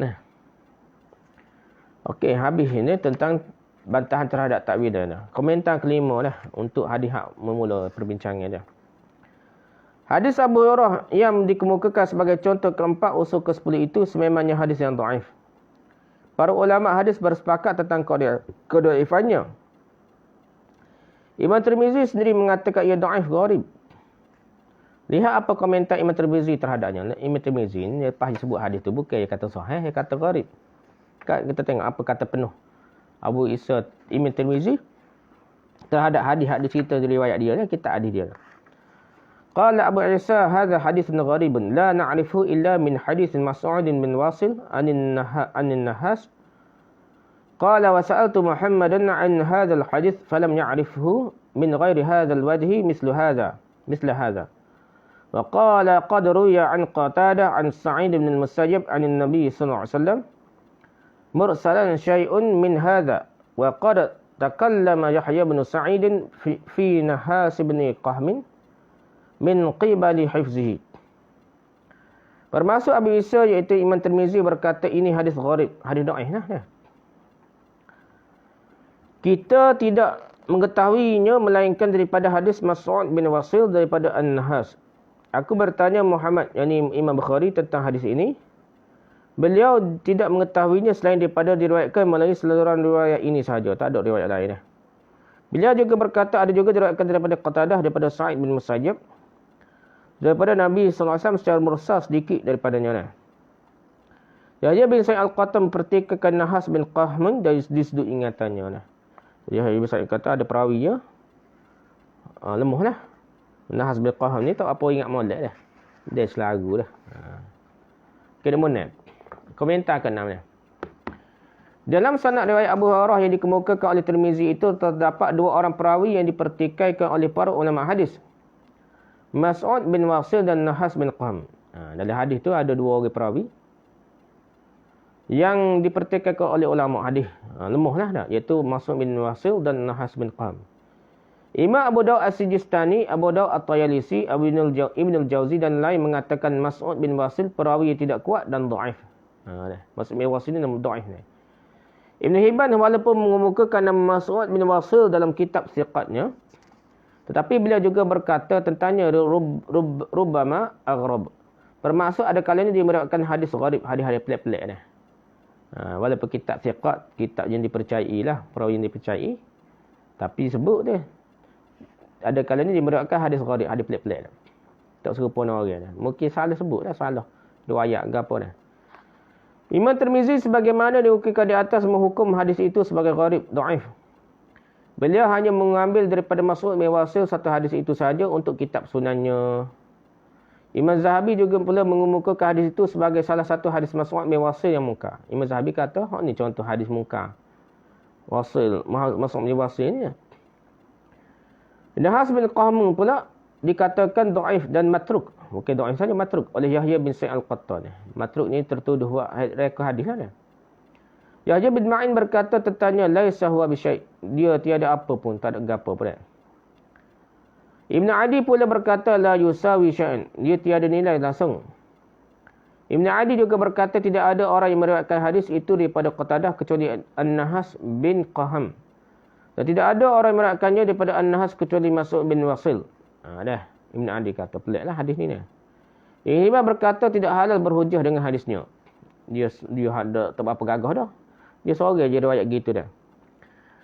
Nah. Okey, habis ini tentang bantahan terhadap takwil dah. Komentar kelima dah untuk hadis memula perbincangan dah. Hadis Abu Hurairah yang dikemukakan sebagai contoh keempat usul ke-10 itu sememangnya hadis yang dhaif. Para ulama hadis bersepakat tentang kedhaifannya. Imam Tirmizi sendiri mengatakan ia dhaif gharib. Lihat apa komentar Imam Tirmizi terhadapnya. Imam Tirmizi ni lepas sebut hadis tu bukan dia kata sahih, dia kata gharib. Kita tengok apa kata penuh Abu Isa Imam Tirmizi terhadap hadis-hadis cerita riwayat dia ni, kita hadis dia. Qala Abu Isa hadha hadithun gharibun la na'rifu illa min hadith Mas'ud bin Wasil anin Nahas. Qala wa sa'altu Muhammadan 'an hadha al-hadith falam ya'rifhu min ghairi hadha al-wajhi misla hadha. Wa qala qad ruya 'an Qatadah 'an Sa'id bin al-Musayyib 'an an-nabi sallallahu alaihi wasallam mursalan syai'un min hadha wa qad takallama Yahya bin Sa'id fi Nahas bin Qahmin min qibali hifzihi. Bermaksud Abu Isa iaitu Imam Tirmizi berkata ini hadis gharib, hadis dhaif nah. Kita tidak mengetahuinya melainkan daripada hadis Mas'ud bin Wasil daripada An-Nahas. Aku bertanya Muhammad, yakni Imam Bukhari tentang hadis ini. Beliau tidak mengetahuinya selain daripada diriwayatkan melalui saluran riwayat ini sahaja, tak ada riwayat lain. Beliau juga berkata ada juga diriwayatkan daripada Qatadah daripada Sa'id bin Musayyib daripada Nabi SAW secara mursal sedikit daripadanya. Yahya bin Sa'id Al-Qattan mempertikaikan Nahas bin Qahman dari sudut ingatannya. Yahya bin Sa'id kata ada perawinya lemah lah. Nahas bin Qahman ni tak apa ingat molek dah. Dia selagu dah. Kena monep. Komentar ke-6 ni. Dalam sanad riwayat Abu Hurairah yang dikemukakan oleh Tirmizi itu terdapat dua orang perawi yang dipertikaikan oleh para ulama hadis. Mas'ud bin Wasil dan Nahas bin Qaham. Dalam hadis tu ada dua orang perawi yang dipertikaikan oleh ulama hadis. Lemah lah dah, iaitu Mas'ud bin Wasil dan Nahas bin Qaham. Imam Abu Daud As-Sijistani, Abu Daud At-Tayalisi, Ibn al-Jawzi dan lain mengatakan Mas'ud bin Wasil perawi yang tidak kuat dan dhaif. Mas'ud bin Wasil ni nama dhaif ni. Ibn Hibban walaupun mengemukakan nama Mas'ud bin Wasil dalam kitab Thiqatnya, tetapi beliau juga berkata tentangnya rubbama aghrab. Bermaksud ada kalanya dia meriwayatkan hadis gharib, hadis-hadis pelik-pelik dah. Walaupun kitab Thiqat, kitab yang dipercayai lah, perawi yang dipercayai, tapi sebut dia ada kalanya dia meriwayatkan hadis gharib, hadis pelik-pelik dah. Tak serupa orang dah. Mungkin salah sebut dah, salah riwayat ke apa dah. Imam Tirmizi sebagaimana diukirkan di atas menghukum hadis itu sebagai gharib, dhaif. Beliau hanya mengambil daripada Mas'ud bin Wasil satu hadis itu sahaja untuk kitab sunannya. Imam Zahabi juga pula mengemukakan hadis itu sebagai salah satu hadis Mas'ud bin Wasil yang munkar. Imam Zahabi kata, ni contoh hadis munkar. Mas'ud bin Wasil ni. Nahas bin Qahman pula dikatakan dhaif dan matruk. Bukan dhaif saja, matruk oleh Yahya bin Sa'id Al-Qattan. Matruk ni tertuduh rekod hadis lah. Yahya bin Ma'in berkata tentangnya laisa huwa bisyai'. Dia tiada apa pun, tak ada gapo pun. Ibn Adi pula berkata la yusawi syai'an. Dia tiada nilai langsung. Ibn Adi juga berkata tidak ada orang yang meriwayatkan hadis itu daripada Qatadah kecuali An-Nahas bin Qaham. Dan tidak ada orang yang meriwayatkannya daripada An-Nahas kecuali Mas'ud bin Wasil. Dah. Ibn Adi kata peliklah hadis ni. Ibn Hibban berkata tidak halal berhujah dengan hadisnya. Dia ada tak apa gagah dah. Dia seorang je riwayat gitu dah.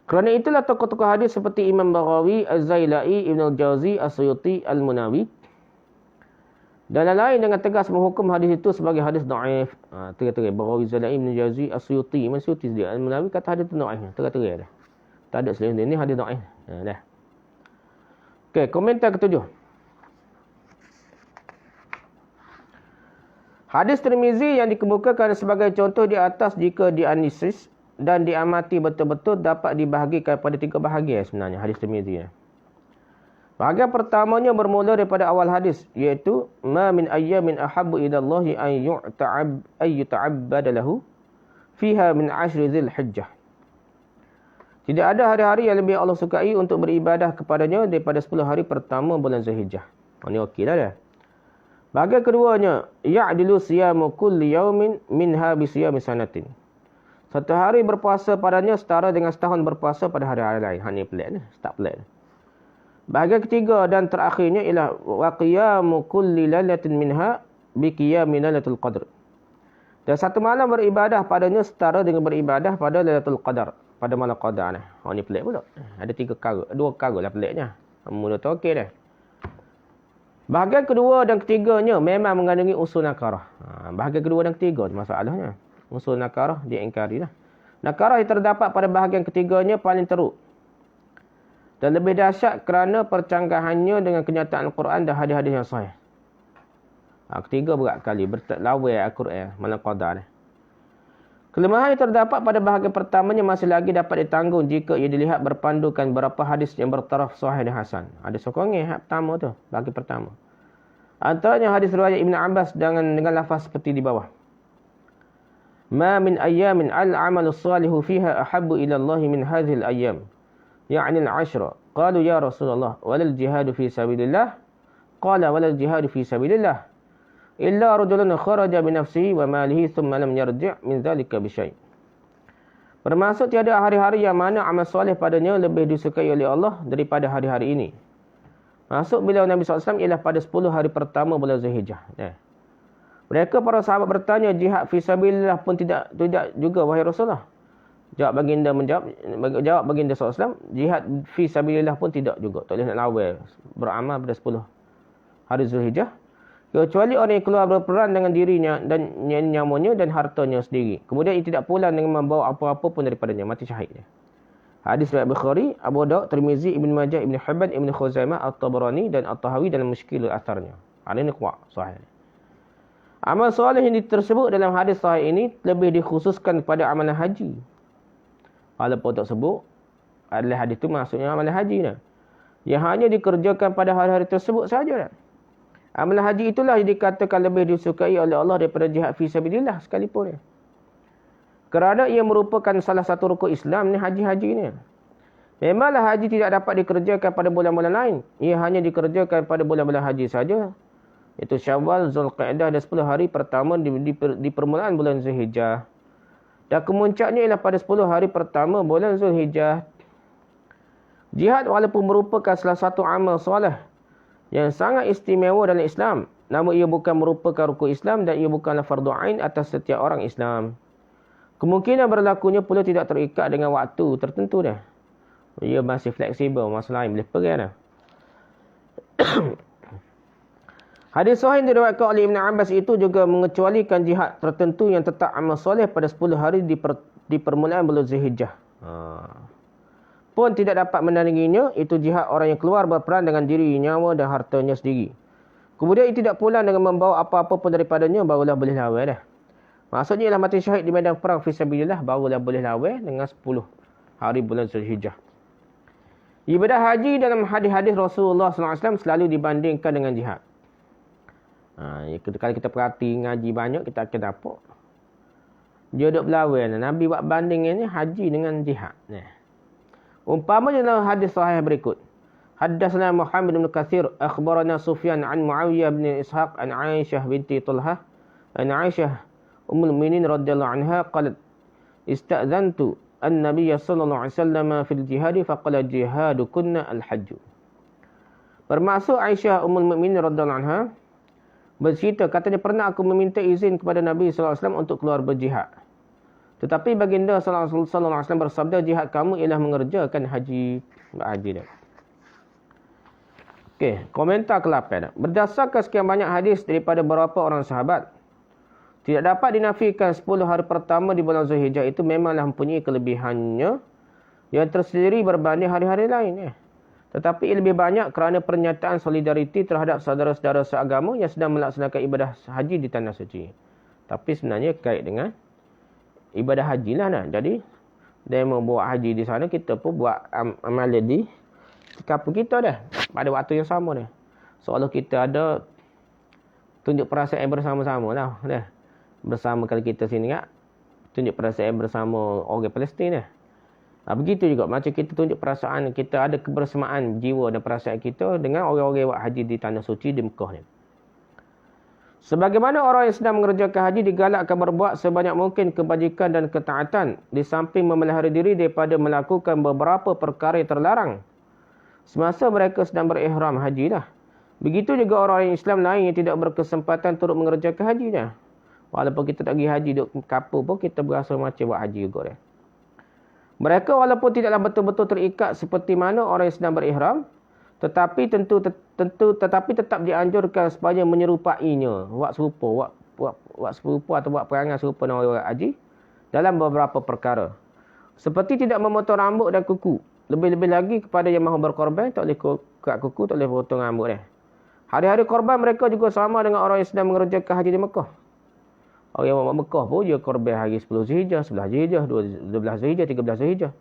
Kerana itulah tokoh-tokoh hadis seperti Imam Baghawi, Az-Zailai, Ibn al-Jawzi, As-Suyuti, Al-Munawi dan lain-lain dengan tegas menghukum hadis itu sebagai hadis dhaif. Tengah-tengah Baghawi, Zailai, Ibn al-Jawzi, As-Suyuti, Imam Suyuti dia, Al-Munawi kata hadis itu dhaif. Tengah-tengah dah. Tak ada selain ini hadis dhaif. Dah. Okey, komentar ketujuh. Hadis Tirmizi yang dikemukakan sebagai contoh di atas jika dianalisis dan diamati betul-betul dapat dibahagikan pada 3 bahagian sebenarnya hadis Tirmizi. Bahagian pertamanya bermula daripada awal hadis, iaitu ma min ayyamin ahabbu ila Allah an yuta'abbada lahu fiha min 10 Dzulhijjah. Tidak ada hari-hari yang lebih Allah sukai untuk beribadah kepadanya daripada 10 hari pertama bulan Zulhijjah. Ini okeylah dah. Bahagian keduanya, ya'dilu siyamu kulli yaumin minha bi siyami sanatin. Satu hari berpuasa padanya setara dengan setahun berpuasa pada hari-hari lain. Ini pelik ni, start pelik ni. Bahagian ketiga dan terakhirnya ialah wa qiyamu kulli lailatin minha bi qiyami lailatul qadr. Dan satu malam beribadah padanya setara dengan beribadah pada Lailatul Qadar, pada malam qadar ni. Ini pelik pula. Ada 2 perkara lah peliknya. Mula tu okey dah. Bahagian kedua dan ketiganya memang mengandungi unsur nakarah. Bahagian kedua dan ketiga masalahnya. Unsur nakarah diingkari lah. Nakarah yang terdapat pada bahagian ketiganya paling teruk. Dan lebih dahsyat kerana percanggahannya dengan kenyataan Al-Quran dan hadis-hadis yang sahih. Ketiga berat kali berlawai Al-Quran malam qadar ni. Kelemahan yang terdapat pada bahagian pertamanya masih lagi dapat ditanggung jika ia dilihat berpandukan beberapa hadis yang bertaraf sahih dan hasan. Ada sokongnya hak pertama tu, bahagian pertama. Antaranya hadis riwayat Ibn Abbas dengan lafaz seperti di bawah. Ma min ayyamin al-amalu salihu fiha ahabbu ila Allah min hadhihi al-ayyam. Ya'ni al-ashra. Qalu ya Rasulullah, walal jihadu fi sabilillah? Qala walal jihadu fi sabilillah. Illa rajulun kharaja bi nafsihi wa malihi thumma lam yarji' min dhalika bi syai'. Bermaksud tiada hari-hari yang mana amal soleh padanya lebih disukai oleh Allah daripada hari-hari ini. Maksud beliau Nabi SAW ialah pada 10 hari pertama bulan Zulhijjah. Mereka para sahabat bertanya, jihad fi sabilillah pun tidak juga wahai Rasulullah? Jawab baginda SAW, jihad fi sabilillah pun tidak juga. Tak boleh nak lawai beramal pada 10 hari Zulhijjah. Kecuali orang yang keluar berperang dengan dirinya dan nyamanya dan hartanya sendiri. Kemudian ia tidak pulang dengan membawa apa-apa pun daripadanya. Mati syahid. Hadis riwayat Bukhari, Abu Daud, Tirmizi, Ibn Majah, Ibn Hibban, Ibn Khuzaimah, At-Tabarani dan At-Tahawi dalam Mushkil al-Atharnya. Ini kuat, sahih. Amal soleh yang tersebut dalam hadis sahih ini lebih dikhususkan kepada amalan haji. Walaupun tak sebut, adalah hadis itu maksudnya amalan haji. Yang hanya dikerjakan pada hari-hari tersebut sahaja. Amalan haji itulah yang dikatakan lebih disukai oleh Allah daripada jihad fi sabilillah sekalipun. Kerana ia merupakan salah satu rukun Islam ni, haji-haji ni. Memanglah haji tidak dapat dikerjakan pada bulan-bulan lain. Ia hanya dikerjakan pada bulan-bulan haji saja. Iaitu Syawal, Zulqa'dah dan 10 hari pertama di permulaan bulan Zulhijjah. Dan kemuncaknya ialah pada 10 hari pertama bulan Zulhijjah. Jihad walaupun merupakan salah satu amal soleh yang sangat istimewa dalam Islam, namun ia bukan merupakan rukun Islam dan ia bukanlah fardu ain atas setiap orang Islam. Kemungkinan berlakunya pula tidak terikat dengan waktu tertentu dah. Ia masih fleksibel, masa lain boleh pergi dah. Hadis sahih yang diriwayatkan oleh Ibn Abbas itu juga mengecualikan jihad tertentu yang tetap amal soleh pada 10 hari di permulaan bulan Zulhijjah. Pun tidak dapat menandinginya, itu jihad orang yang keluar berperang dengan diri, nyawa dan hartanya sendiri. Kemudian ia tidak pulang dengan membawa apa-apa pun daripadanya, barulah boleh lawai dah. Maksudnya ialah mati syahid di medan perang fisabilillah, barulah boleh lawai dengan 10 hari bulan Zulhijjah. Ibadah haji dalam hadis-hadis Rasulullah SAW selalu dibandingkan dengan jihad. Kalau kita perhati ngaji banyak, kita akan dapat dia duduk berlawai. Nabi buat banding ini haji dengan jihad. Umpamanya dalam hadis sahih berikut. Haddatsana Muhammad bin Katsir, akhbarana Sufyan an Muawiyah bin Ishaq an Aisyah binti Talhah, an Aisyah ummul mukminin radhiyallahu anha qalat ista'zantu an-nabiy sallallahu alaihi wasallam fil jihad faqala jihadukunna al-hajj. Bermaksud Aisyah ummul mukminin radhiyallahu anha bercerita, katanya pernah aku meminta izin kepada Nabi sallallahu alaihi wasallam untuk keluar berjihad. Tetapi baginda sallallahu alaihi wasallam bersabda, jihad kamu ialah mengerjakan haji. Haji dah. Okey, komentar ke-8. Berdasarkan sekian banyak hadis daripada beberapa orang sahabat, tidak dapat dinafikan 10 hari pertama di bulan Zulhijjah itu memanglah mempunyai kelebihannya yang tersendiri berbanding hari-hari lain. Tetapi ia lebih banyak kerana pernyataan solidariti terhadap saudara-saudara seagama yang sedang melaksanakan ibadah haji di tanah suci. Tapi sebenarnya kait dengan ibadah haji lah. Jadi, dia mau buat haji di sana, kita pun buat amalan di kampung kita dah. Pada waktu yang sama dah. Seolah kita ada tunjuk perasaan bersama-sama lah. Bersama kalau kita sini kan. Tunjuk perasaan bersama orang Palestin dah. Begitu juga macam kita tunjuk perasaan, kita ada kebersamaan jiwa dan perasaan kita dengan orang-orang yang buat haji di tanah suci di Mekah ni. Sebagaimana orang yang sedang mengerjakan haji digalakkan berbuat sebanyak mungkin kebajikan dan ketaatan di samping memelihara diri daripada melakukan beberapa perkara yang terlarang semasa mereka sedang berihram haji lah. Begitu juga orang Islam lain yang tidak berkesempatan turut mengerjakan haji dah. Walaupun kita tak pergi haji duduk kapur pun kita berasa macam buat haji juga dah. Mereka walaupun tidaklah betul-betul terikat seperti mana orang yang sedang berihram, tetapi tetapi tetap dianjurkan supaya menyerupainya, buat serupa atau buat perangai serupa dengan orang haji dalam beberapa perkara. Seperti tidak memotong rambut dan kuku. Lebih-lebih lagi kepada yang mahu berkorban, tak boleh kat kuku, tak boleh potong rambut dia. Hari-hari korban mereka juga sama dengan orang yang sedang mengerjakan haji di Mekah. Orang yang buat Mekah pun dia korban hari 10 Zulhijjah, 11 Zulhijjah, 12 Zulhijjah, 13 Zulhijjah.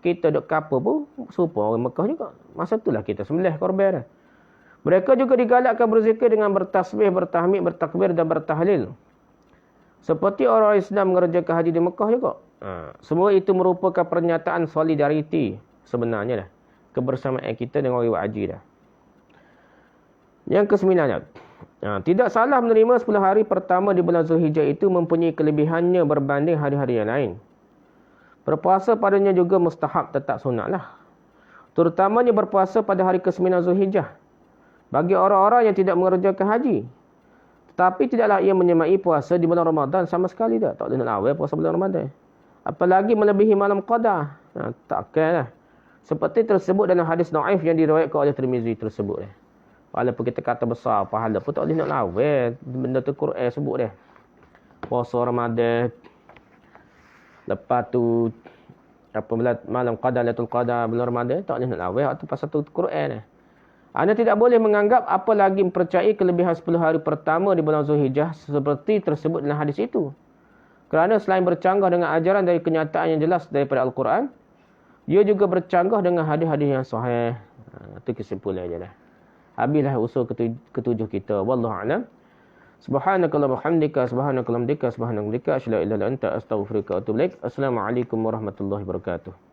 Kita duduk kapur pun serupa orang Mekah juga. Masa itulah kita sembelih korban dah. Mereka juga digalakkan berzikir dengan bertasbih, bertahmid, bertakbir dan bertahlil. Seperti orang yang sedang mengerjakan haji di Mekah juga. Semua itu merupakan pernyataan solidariti sebenarnya dah. Kebersamaan kita dengan orang haji dah. Yang kesembilannya. Tidak salah menerima 10 hari pertama di bulan Zulhijjah itu mempunyai kelebihannya berbanding hari-hari yang lain. Berpuasa padanya juga mustahab, tetap sunat lah. Terutamanya berpuasa pada hari ke-9 Zulhijjah. Bagi orang-orang yang tidak mengerjakan haji. Tetapi tidaklah ia menyemai puasa di bulan Ramadan sama sekali dah. Tak boleh nak awal puasa bulan Ramadan. Apalagi melebihi malam qadar. Takkan lah. Seperti tersebut dalam hadis Naif yang diriwayatkan oleh Tirmizi tersebut. Walaupun kita kata besar pahala pun tak boleh nak lawal. Benda tu Quran sebut dia. Puasa Ramadan. Lepas tu apabila malam qadar, Lailatul Qadar, bulan Ramadan tak boleh nak lawal. Itu pasal tu Quran dia. Anda tidak boleh menganggap apa lagi mempercayai kelebihan 10 hari pertama di bulan Zulhijjah seperti tersebut dalam hadis itu. Kerana selain bercanggah dengan ajaran dari kenyataan yang jelas daripada Al-Quran, ia juga bercanggah dengan hadis-hadis yang sahih. Itu kesimpulan je lah. Habislah usul ketujuh kita. Wallahu a'lam. Subhanakallahumma hamdika, subhanakallahumma hamdika, subhanakallahumma hamdika, asyhadu an la ilaha illa anta, astaghfiruka wa atubu ilaik. Assalamualaikum warahmatullahi wabarakatuh.